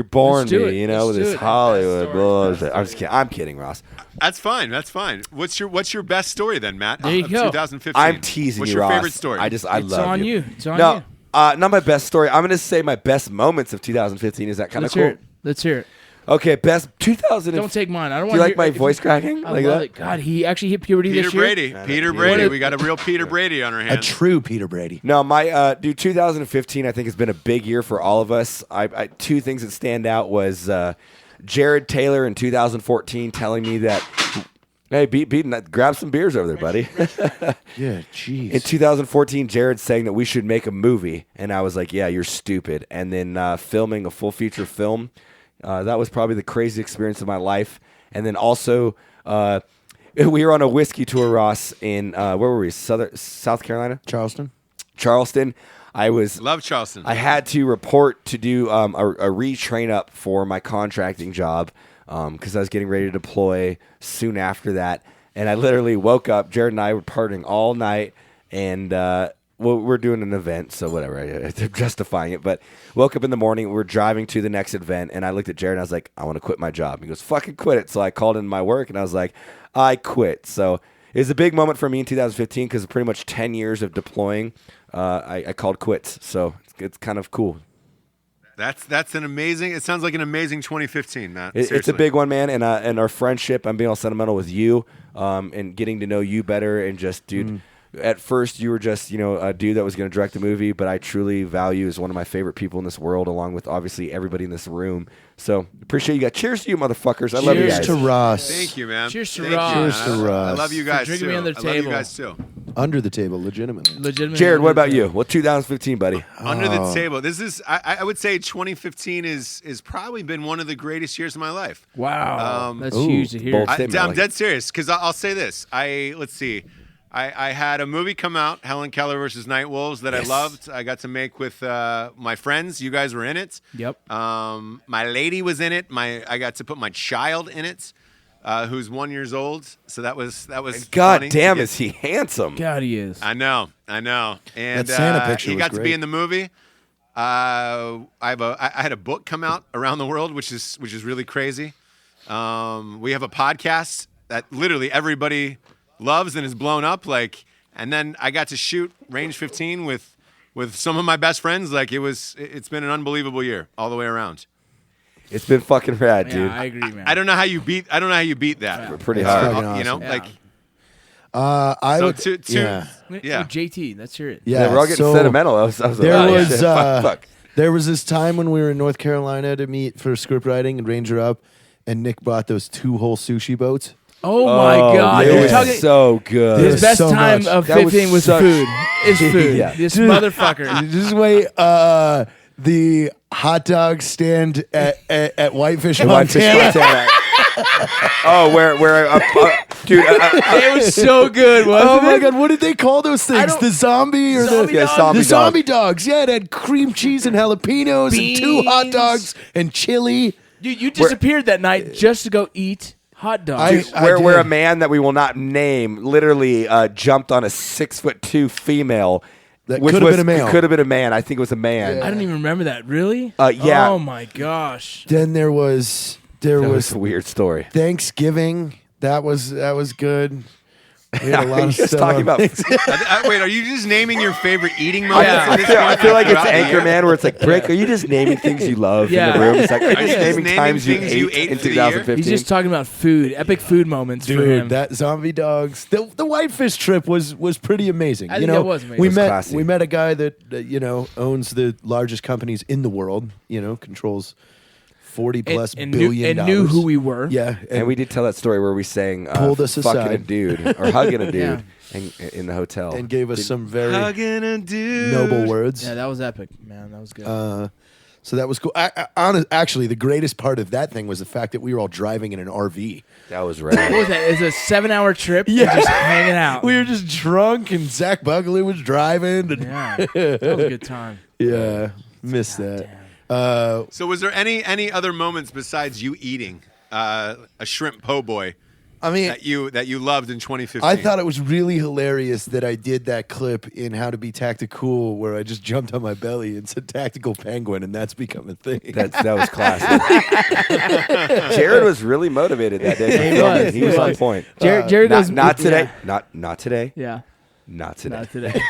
born Let's do to, it. you know, Let's with do this it. Hollywood bullshit. I'm just kidding. I'm kidding, Ross. That's fine. That's fine. What's your best story then, Matt? There you of go. 2015. I'm teasing What's you, your Ross. favorite story? I It's love on you. you. It's on No, you. not my best story. I'm gonna say my best moments of 2015. Is that kind of Let's cool? hear it. Let's hear it. Okay, best 2000. Don't take mine. I don't Do want you to like my voice cracking? I Like love that? it. God, he actually hit puberty Peter this year. Brady. Peter Brady. We got a real Peter Brady on our A hands. true Peter Brady. No, my dude, 2015 I think has been a big year for all of us. I two things that stand out was Jared Taylor in 2014 telling me that, hey, beating that, grab some beers over there, buddy. Yeah, jeez. In 2014, Jared saying that we should make a movie, and I was like, yeah, you're stupid. And then filming a full feature film, that was probably the craziest experience of my life. And then also, we were on a whiskey tour, Ross, in where were we? South Carolina, Charleston. Charleston. Love Charleston. I had to report to do a retrain up for my contracting job because I was getting ready to deploy soon after that. And I literally woke up. Jared and I were partying all night, and we're doing an event, so whatever. I'm justifying it. But woke up in the morning. We're driving to the next event, and I looked at Jared, and I was like, I want to quit my job. He goes, fucking quit it. So I called in my work, and I was like, I quit. So it was a big moment for me in 2015 because pretty much 10 years of deploying, I called quits. So it's kind of cool. That's an amazing. It sounds like an amazing 2015, Matt. It's a Seriously. big one, man, and our friendship. I'm being all sentimental with you, and getting to know you better, and just, dude. At first, you were just, a dude that was going to direct the movie, but I truly value as one of my favorite people in this world, along with obviously everybody in this room. So appreciate you guys. Cheers to you, motherfuckers. I love you guys. Cheers to Ross. Thank you, man. Cheers to Thank you, Ross. man. Cheers to Ross. I love you guys drinking too. me under the I love table. you guys too. Under the table, legitimately. Legitimately. Jared, what about you? What 2015, buddy? Under the table. This is. I would say 2015 is probably been one of the greatest years of my life. Wow. That's Ooh, huge to hear. bold. I'm Statement, I like dead serious because I'll say this. Let's see. I had a movie come out, Helen Keller versus Night Wolves, that I loved. I got to make with my friends. You guys were in it. Yep. My lady was in it. I got to put my child in it, who's 1 year old. So that was God funny. damn, Yeah. is he handsome? God, he is. I know. And That Santa picture he was got to great. be in the movie. I had a book come out around the world, which is really crazy. We have a podcast that literally everybody loves and is blown up. And then I got to shoot Range 15 with some of my best friends. It's been an unbelievable year all the way around. It's been fucking rad, dude. Yeah, I agree, man. I don't know how you beat that. Pretty It's hard. fucking You know, awesome. I so would. to yeah. yeah. JT, let's hear it. Yeah, we're all getting so sentimental. I was There like, oh, was shit, fuck. there was this time when we were in North Carolina to meet for script writing and Ranger Up, and Nick brought those 2 whole sushi boats. Oh my God! it You're was talking. so good. His best so time much. of That was 15 was such- food. Is food. Yeah. This Dude. motherfucker. Just wait. The hot dog stand at Whitefish, Whitefish, Montana. Montana. Oh, dude. It was so good, wasn't Oh my it? god, what did they call those things? don't- The zombie or Zombie the dogs? Zombie the dog. zombie dogs? Yeah, it had cream cheese and jalapenos and 2 hot Beans. dogs and chili. You disappeared that night just to go eat hot dogs. Where a did. man that we will not name literally jumped on a 6'2" female. That which could have was- been a male. Could have been a man. I think it was a man. I don't even remember that. Really? Yeah. Oh my gosh. Then there was That was a weird story. Thanksgiving. That was good. We had a lot You're of just stuff. talking about. Wait, are you just naming your favorite eating moments? Yeah. at this I point feel like it's throughout the year? Anchorman, where it's like, Brick, are you just naming things you love in Yeah. the room? It's like, are you you just just naming naming times you things you ate ate in for the year? 2015? He's just talking about food, epic food moments for Dude, him. that zombie dogs. The Whitefish trip was pretty amazing. I think that was amazing. We It was met classy. we met a guy that owns the largest companies in the world. Controls 40 plus and billion knew dollars. who we were. Yeah, And we did tell that story where we sang Pulled us fucking aside. a dude or hugging a dude Yeah. in the hotel. and gave us some very Hugging a dude. noble words. Yeah, that was epic, man. That was good. So that was cool. Actually, the greatest part of that thing was the fact that we were all driving in an RV. That was what rad. was that? It's a 7-hour trip. Yeah. And just hanging out. We were just drunk, and Zach Buckley was driving. And Yeah, that was a good time. yeah, missed that. So was there any other moments besides you eating a shrimp po' boy I mean, that you loved in 2015? I thought it was really hilarious that I did that clip in How to Be Tactical where I just jumped on my belly and said tactical penguin, and that's become a thing. That was classic. Jared was really motivated that day. for He filming. was, He he was on was. point. Jared goes, Not today. Yeah. Not today. Yeah, Not today. not today.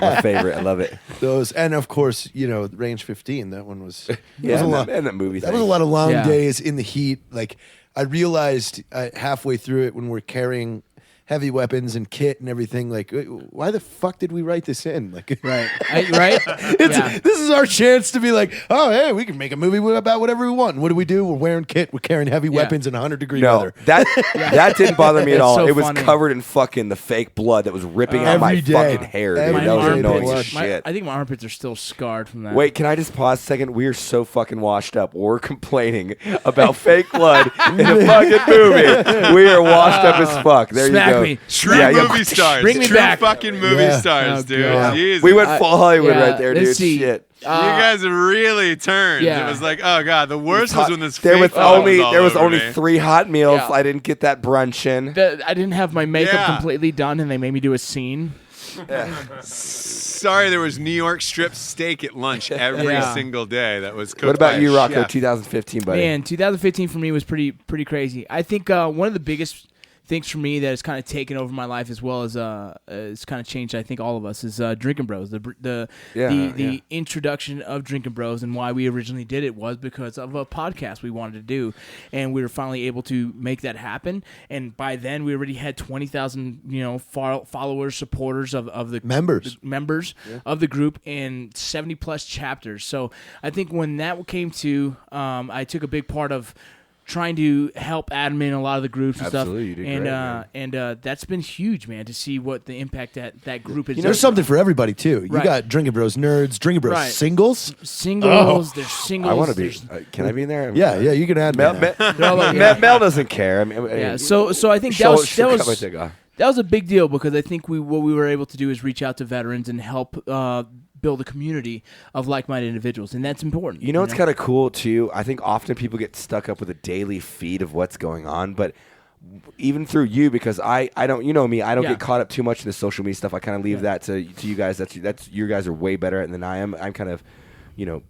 My favorite. I love it. Those, and of course, Range 15. That one was Yeah, was a and lot. that movie. That was a lot of long Yeah. days in the heat. Like I realized halfway through it when we're carrying heavy weapons and kit and everything. Like, why the fuck did we write this in? Like, Right. Right? Yeah. This is our chance to be like, oh, hey, we can make a movie about whatever we want. And what do? We're wearing kit. We're carrying heavy weapons in 100-degree No, weather. that didn't bother me at It's all. so It was funny. covered in fucking the fake blood that was ripping out my Every day. fucking hair. Dude. Every That was day. annoying Blood. as shit. I think my armpits are still scarred from that. Wait, can I just pause a second? We are so fucking washed up. We're complaining about fake blood in a fucking movie. We are washed up as fuck. There Smack you go. me. True Yeah, yeah. movie stars. Bring me True back. fucking movie Yeah. stars, Oh, dude. God. Jesus. We went full Hollywood yeah, right there, let's dude. see. Shit. You guys have really turned. Yeah. It was like, oh god, the worst was when this there fake was blood only all there was over only me. 3 hot meals. Yeah. I didn't get that brunch in. I didn't have my makeup Yeah. completely done, and they made me do a scene. Sorry, there was New York strip steak at lunch every Yeah. single day. That was cooked What by about a you, Rocco? chef. 2015, buddy. Man, 2015 for me was pretty crazy. I think one of the biggest things for me that has kind of taken over my life as well as it's kind of changed. I think all of us is Drinkin' Bros. The introduction of Drinkin' Bros and why we originally did it was because of a podcast we wanted to do, and we were finally able to make that happen. And by then, we already had 20,000 followers, supporters of the Members. of the group, and 70 plus chapters. So I think when that came to, I took a big part of trying to help admin a lot of the groups and Absolutely, you stuff. did great, man. That's been huge, man, to see what the impact that group is. There's something for everybody too. You Right. got Drinkin' Bros nerds, Drinkin' Bros Right. singles. Singles, there's singles. I want to be. there's- Can I be in there? Yeah, you can add Mel, me. Mel doesn't care. I mean, Yeah, so I think she'll that cut my was dick off. that was a big deal because I think what we were able to do is reach out to veterans and help build a community of like-minded individuals, and that's important. You know what's kind of cool too? I think often people get stuck up with a daily feed of what's going on, but even through you, because I don't, you know me, I don't Yeah. get caught up too much in the social media stuff. I kind of leave that to you guys. That's you guys are way better at it than I am. I'm kind of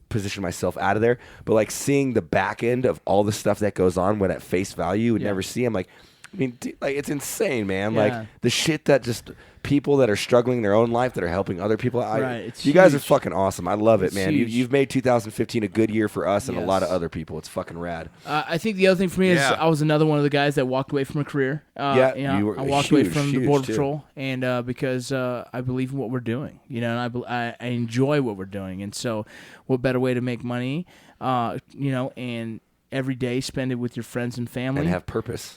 position myself out of there. But like seeing the back end of all the stuff that goes on when at face value you would never see. I'm like, I mean, like it's insane, man. Yeah. Like the shit that just people that are struggling in their own life that are helping other people. Right, it's you guys are huge. fucking awesome. I love it, It's man. huge. You've made 2015 a good year for us and a Yes. lot of other people. It's fucking rad. I think the other thing for me is Yeah. I was another one of the guys that walked away from a career. You were I walked away huge, from the huge, Border too. Patrol, and because I believe in what we're doing, and I enjoy what we're doing, and so what better way to make money, and every day, spend it with your friends and family. And have purpose.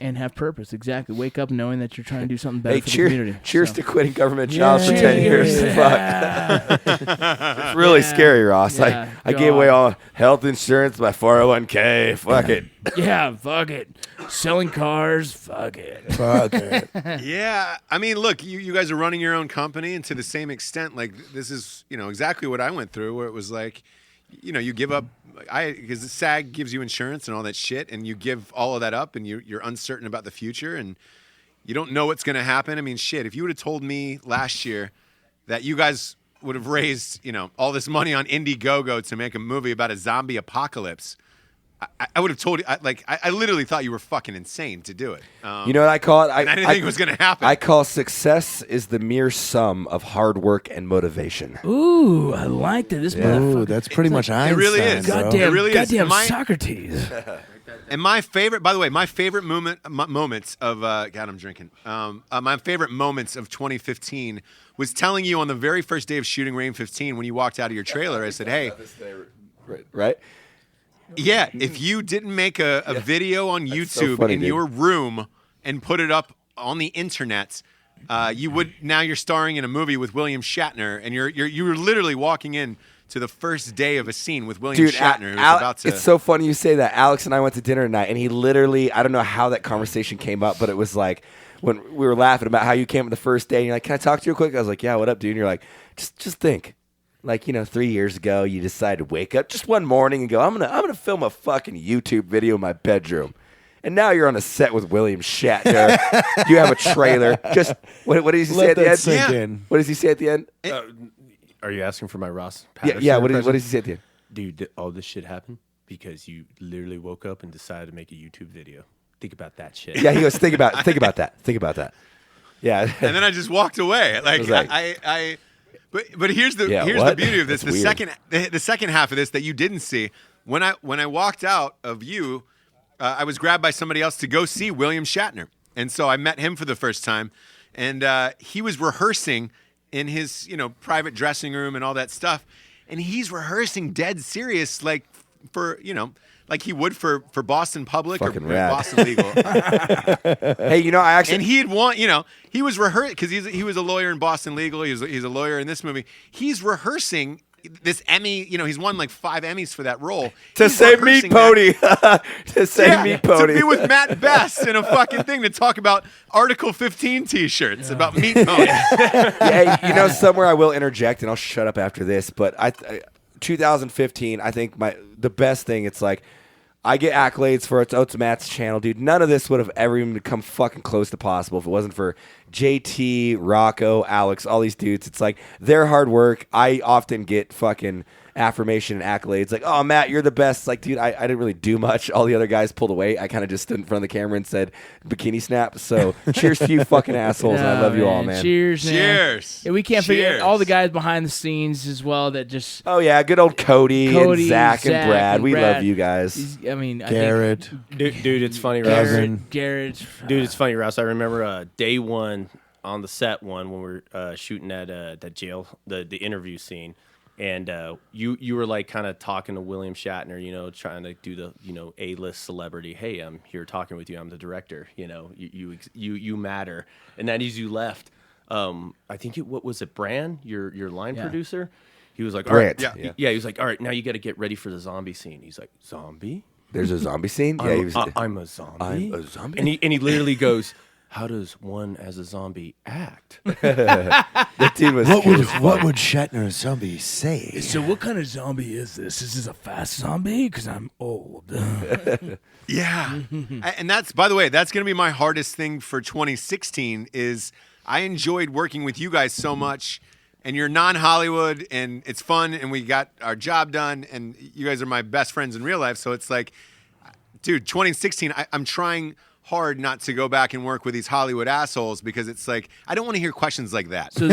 Exactly. Wake up knowing that you're trying to do something better for the community. Cheers to quitting government jobs for 10 years. Yeah. Fuck. It's really scary, Ross. Yeah, I gave away all health insurance, my 401k. Fuck it. Yeah, fuck it. Selling cars, fuck it. Fuck it. Yeah, I mean, look, you guys are running your own company, and to the same extent, like this is exactly what I went through, where it was like, you give up. Because the SAG gives you insurance and all that shit, and you give all of that up, and you're uncertain about the future, and you don't know what's going to happen. I mean, shit, if you would have told me last year that you guys would have raised, all this money on Indiegogo to make a movie about a zombie apocalypse, I would have told you. I literally thought you were fucking insane to do it. You know what I call it? I didn't think it was going to happen. I call success is the mere sum of hard work and motivation. Ooh, I like that. This motherfucker. Ooh, that's pretty much Einstein. It really is. bro. It really is. Goddamn My- Socrates. And my favorite, by the way, my favorite moments of God, I'm drinking. My favorite moments of 2015 was telling you on the very first day of shooting Rain 15 when you walked out of your trailer. I said, "Hey, Right? yeah, if you didn't make a video on so YouTube funny, in dude. your room and put it up on the internet, you're starring in a movie with William Shatner, and you were literally walking in to the first day of a scene with William Dude, Shatner, who was about to. it's so funny you say that. Alex and I went to dinner tonight, and he literally, I don't know how that conversation came up, but it was like when we were laughing about how you came up the first day, and you're like, "Can I talk to you quick?" I was like, "Yeah, what up, dude?" And you're like, just think. Like, 3 years ago, you decided to wake up just one morning and go, I'm gonna film a fucking YouTube video in my bedroom. And now you're on a set with William Shatner. You have a trailer. Just what did he say Let at the that end? sink Yeah. in. What does he say at the end? Are you asking for my Ross Yeah, Patterson yeah. What impression? does he say at the end? Dude, all this shit happened because you literally woke up and decided to make a YouTube video. Think about that shit. Yeah, he goes, think about that. Yeah. And then I just walked away. was like- But here's the Yeah, here's the what? beauty of this. That's The second half of this that you didn't see when I walked out of you, I was grabbed by somebody else to go see William Shatner, and so I met him for the first time, and he was rehearsing in his private dressing room and all that stuff, and he's rehearsing dead serious like for like he would for Boston Public Fucking or rad. Boston Legal. Hey, I actually And he had he was rehearsing because he was a lawyer in Boston Legal. He's a lawyer in this movie. He's rehearsing this Emmy. He's won like 5 Emmys for that role. to He's say rehearsing meat pony. To say that- meat pony. To be with Matt Best in a fucking thing to talk about Article 15 T-shirts about meat ponies. Yeah, somewhere I will interject, and I'll shut up after this. But 2015, I think the best thing. It's like I get accolades for it's Matt's channel, dude. None of this would have ever even come fucking close to possible if it wasn't for JT, Rocco, Alex, all these dudes. It's like their hard work. I often get fucking affirmation and accolades like, "Oh, Matt, you're the best." Like, dude, I didn't really do much. All the other guys pulled away. I kind of just stood in front of the camera and said bikini snap. So cheers to you fucking assholes, and I love you all, man. Cheers, man. Cheers. Yeah, we can't forget Cheers. all the guys behind the scenes as well that just Oh yeah, good old Cody and Zach and Brad. We Brad. love you guys. I mean, Garrett. Dude, it's funny, Ross. Evan. Garrett. Dude, it's funny, Ross. I remember day one on the set when we were shooting at that jail, the interview scene. And you were like kind of talking to William Shatner, trying to do the A-list celebrity. Hey, I'm here talking with you. I'm the director. You matter. And then as you left, I think what was it, Bran, your line producer? He was like, all right, Brant, yeah. He was like, all right, now you got to get ready for the zombie scene. He's like, zombie? There's a zombie scene. Yeah, he was, I'm a zombie. I'm a zombie? And he literally goes, how does one as a zombie act? that dude was. What would Shatner zombie say? So what kind of zombie is this? Is this a fast zombie? Because I'm old. Yeah. And that's, by the way, that's going to be my hardest thing for 2016 is I enjoyed working with you guys so much, and you're non-Hollywood, and it's fun, and we got our job done, and you guys are my best friends in real life. So it's like, dude, 2016, I'm trying hard not to go back and work with these Hollywood assholes because it's like, I don't want to hear questions like that. So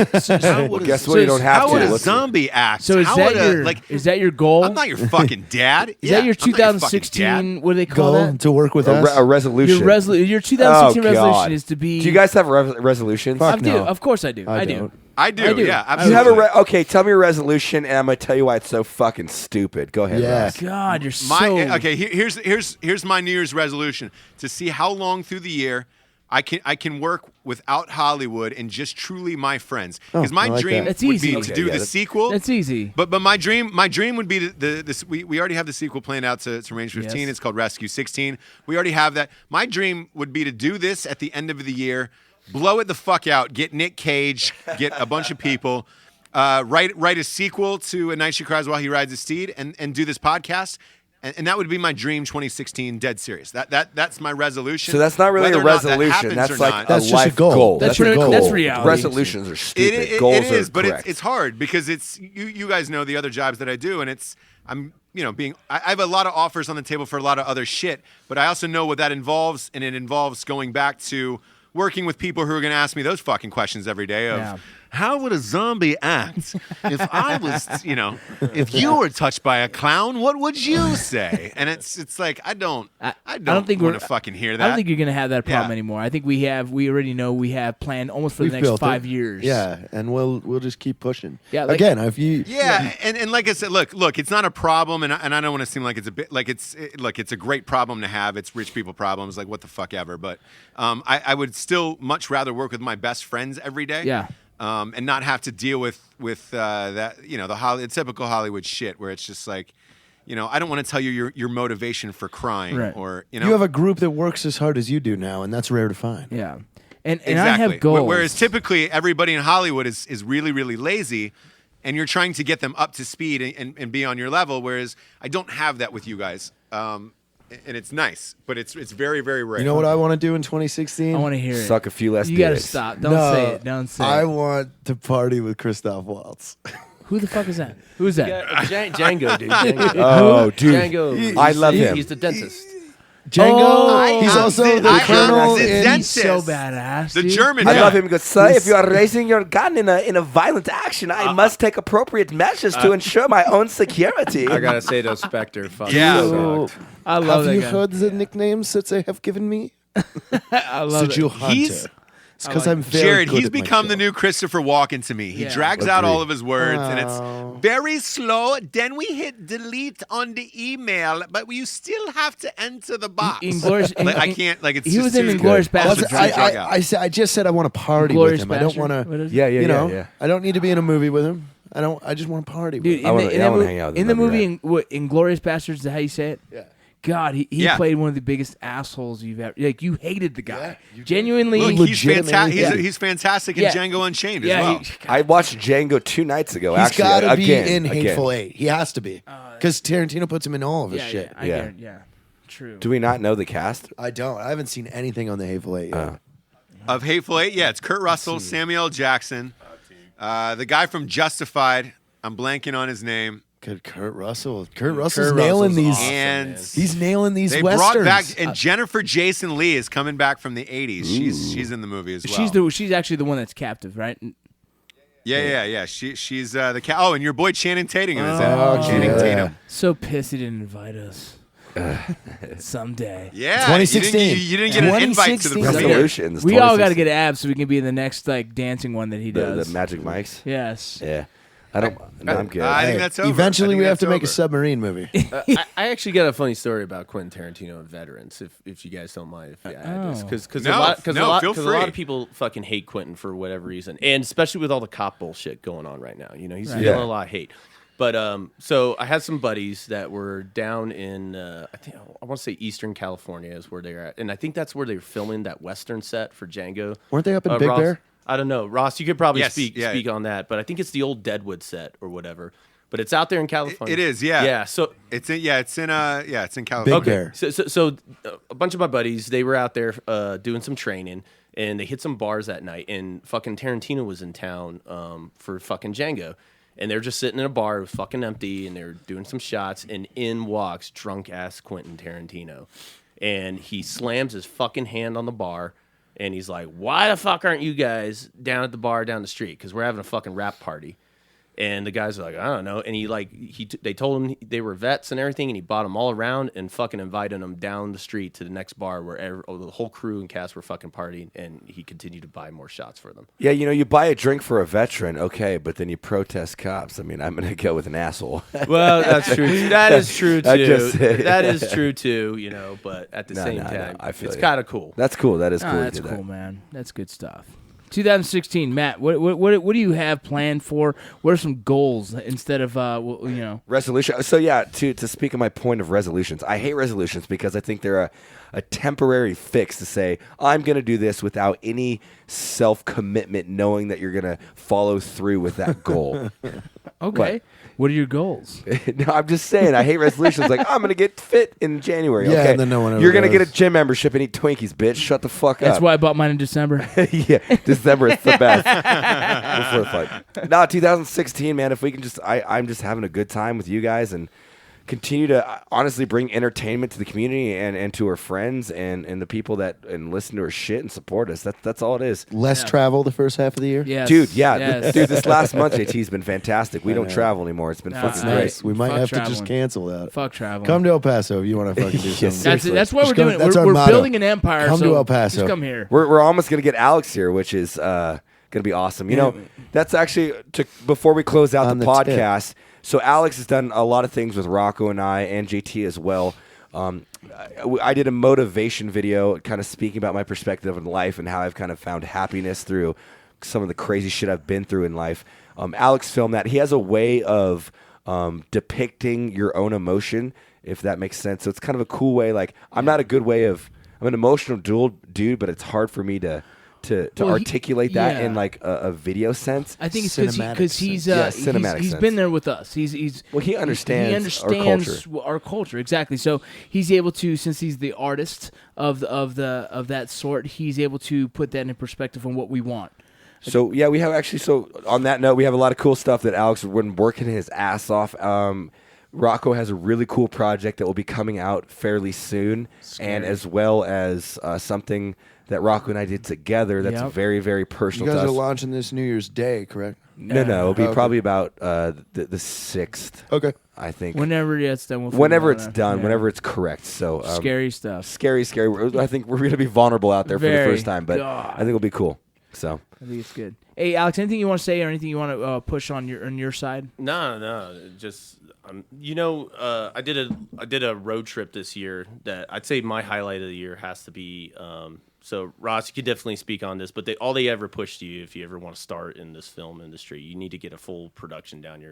Well, guess what? You don't have How to. would a Let's- zombie act? So is How that would your is that your goal? I'm not your fucking dad. Is that your 2016? What do they call Goal that? to work with a, us? a resolution. Your 2016 Oh, God. resolution is to be. Do you guys have resolutions? Fuck I do. no. Of course I do. I do. don't. I do. I do. Yeah, I absolutely. You have a okay. Tell me your resolution, and I'm gonna tell you why it's so fucking stupid. Go ahead. Yeah. Ross. God, you're Okay, here's my New Year's resolution to see how long through the year I can work without Hollywood and just truly my friends. Because my I like dream that. That's would easy. be Okay, to do yeah, the that's- sequel. That's easy. But my dream would be we already have the sequel planned out to Range 15. Yes. It's called Rescue 16. We already have that. My dream would be to do this at the end of the year, blow it the fuck out, get Nick Cage, get a bunch of people, write a sequel to A Night She Cries While He Rides a Steed, and do this podcast. And that would be my dream 2016 dead serious. That's my resolution. So that's not really Whether a or not that resolution. happens That's or like not. That's a just a life goal. That's a re- goal. that's reality. Resolutions are stupid. Goals it is, are but correct. it's hard because it's you guys know the other jobs that I do, and I have a lot of offers on the table for a lot of other shit, but I also know what that involves, and it involves going back to working with people who are going to ask me those fucking questions every day of Yeah. how would a zombie act if I was, if you were touched by a clown, what would you say? And it's like I don't think want we're- to fucking hear that. I don't think you're gonna have that problem Yeah. anymore. I think we already know we have planned almost for We've the next built 5 it. years. Yeah, and we'll just keep pushing. Yeah, like- Again, if you Yeah, and like I said, look, it's not a problem, and I don't want to seem like it's a bit like it's a great problem to have. It's rich people problems, like what the fuck ever. But I would still much rather work with my best friends every day. Yeah. And not have to deal with that the typical Hollywood shit where it's just like, I don't want to tell you your motivation for crying Right. or you have a group that works as hard as you do now, and that's rare to find. Yeah. And exactly. I have goals. Whereas typically everybody in Hollywood is really, really lazy, and you're trying to get them up to speed and be on your level. Whereas I don't have that with you guys, and it's nice, but it's very, very rare. You know what I want to do in 2016? I want to hear it. Suck a few less You got to dicks. stop. Don't No, say it. Don't say I it. want to party with Christoph Waltz. Who the fuck is that? Who is that? Yeah, Django, dude. Django. Oh, dude. Django. I love him. He's the dentist. Django, Oh, he's I also am the the colonel dentist. in. He's so badass. The dude. German I guy. love him. He goes, sir, if you are raising your gun in a violent action, I must take appropriate measures to ensure my own security. I gotta say, those Spectre fucking Yeah. sucked. I love Have that you guy. heard the nicknames that they have given me? I love Suju it. Hunter. He's- It's because I like I'm very Jared, good he's at my become the job. new Christopher Walken to me. He Yeah. drags out Agreed. all of his words, and Oh. it's very slow. Then we hit delete on the email, but you still have to enter the box. Inglorious- Like, I can't. Like it's He just was in too Inglourious good. Basterds. Also, drag out. I just said I want to party Glorious with him. I don't Bastard? want What to. is it? Yeah, yeah, You know, yeah. I don't need to be in a movie with him. I just want to party with Dude, him. I wanna hang out with in him, the that'd movie, be rad. Inglorious Bastards, is that how you say it? Yeah. God, he Yeah. played one of the biggest assholes you've ever. Like you hated the guy. Genuinely. Look, he's legitimately- fantastic. Yeah. He's fantastic in Yeah. Django Unchained yeah, as well. I watched Django 2 nights ago. He's actually, got to be again, in Hateful again. Eight. He has to be because Tarantino puts him in all of his yeah, shit. I Yeah. get it, yeah. True. Do we not know the cast? I don't. I haven't seen anything on the Hateful Eight yet. Of Hateful Eight, yeah, it's Kurt Russell, Samuel L. Jackson, the guy from Justified. I'm blanking on his name. Good Kurt Russell. Kurt Russell's Kurt nailing Russell's these. awesome, And man. He's nailing these they westerns. brought back, and Jennifer Jason Leigh is coming back from the '80s. She's in the movie as well. She's actually the one that's captive, right? Yeah. She's the cat. Oh, and your boy Channing Tatum is in it. Oh, Channing yeah. Tatum. So pissed he didn't invite us. Someday. Yeah, 2016. You didn't get an invite to the 2016. premiere. Resolutions. We all got to 2016. get abs so we can be in the next like dancing one that he the does. Magic Mics. Yes. Yeah. I don't. No, I'm good. I Hey, think that's over. I eventually, think we have that's to make a over. submarine movie. I actually got a funny story about Quentin Tarantino and veterans, if you guys don't mind if I add this, because No, a lot feel a free. lot of people fucking hate Quentin for whatever reason, and especially with all the cop bullshit going on right now. You know, he's Right. feeling Yeah. a lot of hate. But so I had some buddies that were down in I want to say Eastern California is where they're at, and I think that's where they were filming that Western set for Django. Weren't they up in Big Ross, Bear? I don't know, Ross. You could probably Yes, speak yeah. on that, but I think it's the old Deadwood set or whatever. But it's out there in California. It is, yeah. Yeah. So It's in California. Big Bear. so a bunch of my buddies, they were out there doing some training, and they hit some bars that night, and fucking Tarantino was in town for fucking Django. And they're just sitting in a bar, it was fucking empty, and they're doing some shots, and in walks drunk-ass Quentin Tarantino. And he slams his fucking hand on the bar, and he's like, why the fuck aren't you guys down at the bar down the street? Because we're having a fucking rap party. And the guys are like, I don't know. And they told him they were vets and everything, and he bought them all around and fucking invited them down the street to the next bar where the whole crew and cast were fucking partying, and he continued to buy more shots for them. Yeah, you buy a drink for a veteran, okay, but then you protest cops. I mean, I'm going to go with an asshole. Well, that's true. That is true, I too. just- That is true, too, but at the same time, I feel it's you. kind of cool. That's cool. That is cool. to That's do cool, that. man. That's good stuff. 2016, Matt. What do you have planned for? What are some goals instead of Resolution. So yeah, to speak of my point of resolutions, I hate resolutions because I think they're a temporary fix to say I'm going to do this without any self-commitment, knowing that you're going to follow through with that goal. Okay. What are your goals? No, I'm just saying I hate resolutions. Like I'm going to get fit in January. Yeah, okay? and then no one ever You're going to get a does. gym membership and eat Twinkies, bitch. Shut the fuck That's up. why I bought mine in December. Yeah, December is the best. Before the fight. No, 2016, man. If we can I'm just having a good time with you guys and continue to honestly bring entertainment to the community and to our friends and the people that and listen to our shit and support us. That's all it is. Less travel the first half of the year. Yes. Dude, yeah. Yes. Dude, this last month, JT's been fantastic. We don't travel anymore. It's been Nah, fucking I- great. Nice. We might Fuck have to traveling. just cancel that. Fuck traveling. Come to El Paso if you want to fucking do something. Seriously. That's why Just we're come- doing it. that's We're, our we're motto. building an empire. Come so to El Paso. Just come here. We're almost gonna get Alex here, which is gonna be awesome. That's actually before we close out On the the tip. podcast. So Alex has done a lot of things with Rocco and I and JT as well. I did a motivation video, kind of speaking about my perspective on life and how I've kind of found happiness through some of the crazy shit I've been through in life. Alex filmed that. He has a way of depicting your own emotion, if that makes sense. So it's kind of a cool way. Like I'm an emotional dude, but it's hard for me to Well, articulate that yeah. in like a video sense. I think it's Cinematic because he's cinematic he's sense. been there with us. He's Well, he understands he our understands culture. our culture exactly. So he's able to, since he's the artist of that sort, he's able to put that in perspective on what we want. So yeah, we have actually. So on that note, we have a lot of cool stuff that Alex has been working his ass off. Rocco has a really cool project that will be coming out fairly soon, and as well as something that Rocco and I did together. That's Yep. very, very You personal guys to are us. launching this New Year's Day, correct? No, it'll be Okay. probably about the 6th, Okay. I think. Whenever it's done, we'll Whenever figure it's it out. done, Yeah. whenever it's correct. So Scary stuff. scary. I think we're going to be vulnerable out there for the Very. first time, but God. I think it'll be cool. So I think it's good. Hey, Alex, anything you want to say or anything you want to push on your side? No, just I did a road trip this year that I'd say my highlight of the year has to be. So Ross, you could definitely speak on this, but all they ever push to you if you ever want to start in this film industry, you need to get a full production down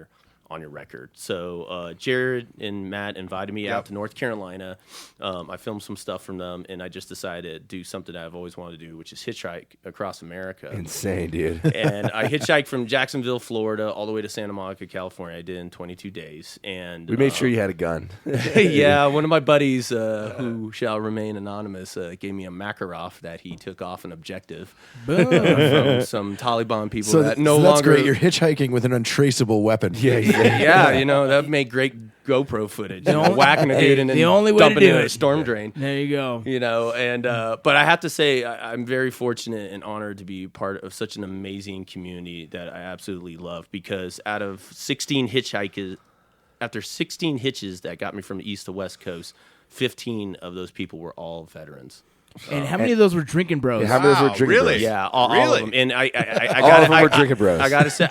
on your record. So Jared and Matt invited me out to North Carolina. I filmed some stuff from them, and I just decided to do something that I've always wanted to do, which is hitchhike across America. insane, dude. And I hitchhiked from Jacksonville, Florida, all the way to Santa Monica, California. I did in 22 days. And We made sure you had a gun. yeah, one of my buddies, who shall remain anonymous, gave me a Makarov that he took off an objective from some Taliban people So, that so no that's longer. great. You're hitchhiking with an untraceable weapon. Yeah, that made great GoPro footage. Whacking a dude and then the only way to dumping it do in a it. storm drain. There you go. And but I have to say I'm very fortunate and honored to be part of such an amazing community that I absolutely love, because out of 16 hitches that got me from the east to west coast, 15 of those people were all veterans. And how many of those were drinking bros? How many of those were Wow, drinking really? bros? Yeah, all Really? of them. And I All got of them were drinking bros. I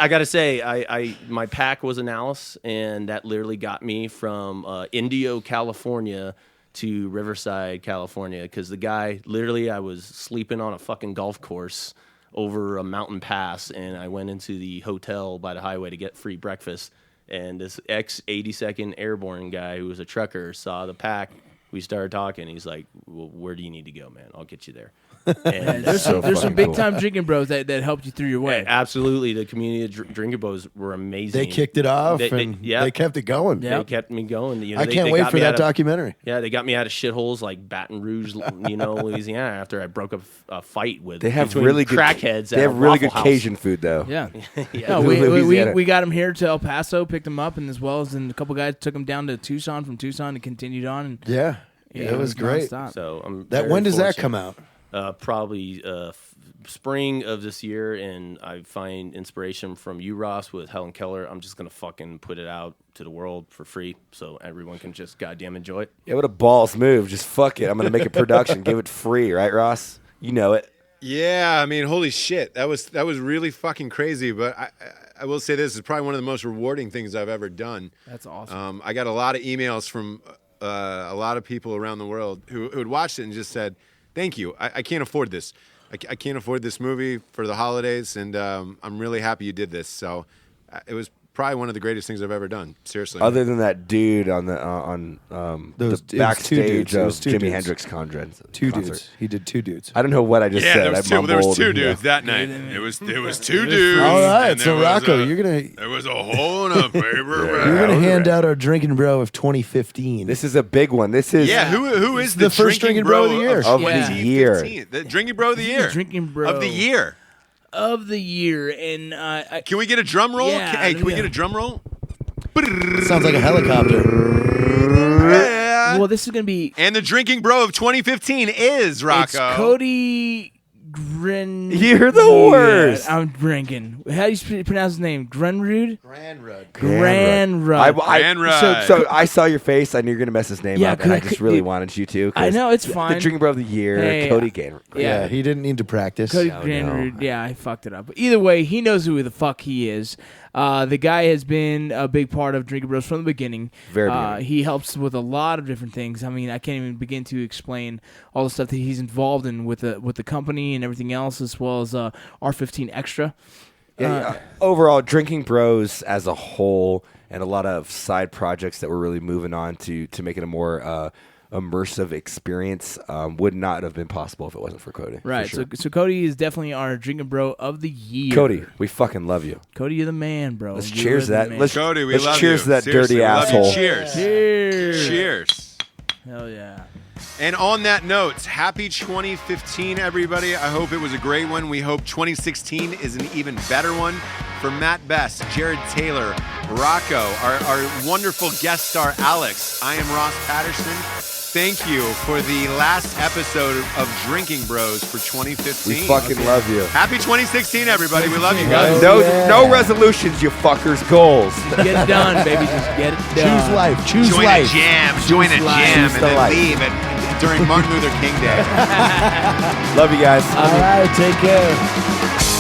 gotta say, my pack was an Alice, and that literally got me from Indio, California, to Riverside, California, because the guy literally, I was sleeping on a fucking golf course over a mountain pass, and I went into the hotel by the highway to get free breakfast, and this ex-82nd Airborne guy who was a trucker saw the pack. We started talking. He's like, well, where do you need to go, man? I'll get you there. And There's some fucking big cool. time drinking bros that helped you through your way. absolutely, the community of Drinkin' Bros were amazing. They kicked it off They- and yeah. they kept it going. Yeah. They kept me going. I can't wait for that documentary. Yeah, they got me out of shitholes like Baton Rouge, Louisiana, after I broke up a fight with. They have between really good crackheads. They at have a really Waffle good House. Cajun food, though. Yeah. Yeah. No, Louisiana. we got him here to El Paso, picked him up, and as well as a couple guys took him down to Tucson from Tucson and continued on. And Yeah. It was great. nonstop. So I'm That very when does that fortunate. come out? Probably spring of this year, and I find inspiration from you, Ross, with Helen Keller, I'm just gonna fucking put it out to the world for free, so everyone can just goddamn enjoy it. Yeah, what a balls move. Just fuck it. I'm gonna make a production. Give it free, right, Ross? You know it. Yeah, I mean, holy shit, that was really fucking crazy. But I will say this is probably one of the most rewarding things I've ever done. That's awesome. I got a lot of emails from a lot of people around the world who had watched it and just said, "Thank you. I can't afford this. I can't afford this movie for the holidays, and I'm really happy you did this." So it was probably one of the greatest things I've ever done. Seriously. Other than that dude on the backstage of Jimi Hendrix concert. Two dudes. He did two dudes. I don't know what I just said. There was two dudes that night. It was two dudes. All right, and so there was Rocco, you're gonna there was a hole in a paper bag. you're gonna hand out our Drinkin' Bro of 2015. This is a big one. This is Who is the first Drinkin' Bro of the year. Of Yeah. the year. 2015? The Drinkin' Bro of the year. Drinkin' Bro of the year. of the year, and Can we get a drum roll? Yeah, Can we yeah. get a drum roll? Sounds like a helicopter. well, this is gonna be And the Drinking Bro of 2015 is Rocco. it's Cody Gren. You're the worst. I'm drinking. How do you pronounce his name? Grenrud? Granrud. Granrud. Granrud. So I saw your face. I knew you were gonna mess his name Yeah, up, and I 'cause just really it- wanted you to. 'cause I know, it's fine. The Drinking Bro of the Year, Hey, Cody Gainer. Yeah, he didn't need to practice. Cody No, Granrud. Yeah, I fucked it up. But either way, he knows who the fuck he is. The guy has been a big part of Drinkin' Bros from the beginning. Very beginning. He helps with a lot of different things. I mean, I can't even begin to explain all the stuff that he's involved in with the company and everything else, as well as R15 Extra. Overall, Drinking Bros as a whole, and a lot of side projects that we're really moving on to make it a more immersive experience would not have been possible if it wasn't for Cody. for Right. sure. So Cody is definitely our Drinkin' Bro of the year. Cody, we fucking love you. Cody, you're the man, bro. Let's You're cheers the that. man. Let's Cody, we let's love cheers you. to that Seriously, dirty we love you. asshole. Cheers. Cheers. Cheers. Hell yeah. And on that note, happy 2015, everybody. I hope it was a great one. We hope 2016 is an even better one. For Matt Best, Jared Taylor, Rocco, our wonderful guest star, Alex, I am Ross Patterson. Thank you for the last episode of Drinking Bros for 2015. We fucking love you. Happy 2016, everybody. We love you guys. No resolutions, you fuckers. Goals. Get it done, baby. Just get it done. Choose life. Choose Join life. a jam, join a life. jam, Choose and the then life. leave during Martin Luther King Day. Love you guys. All right, take care.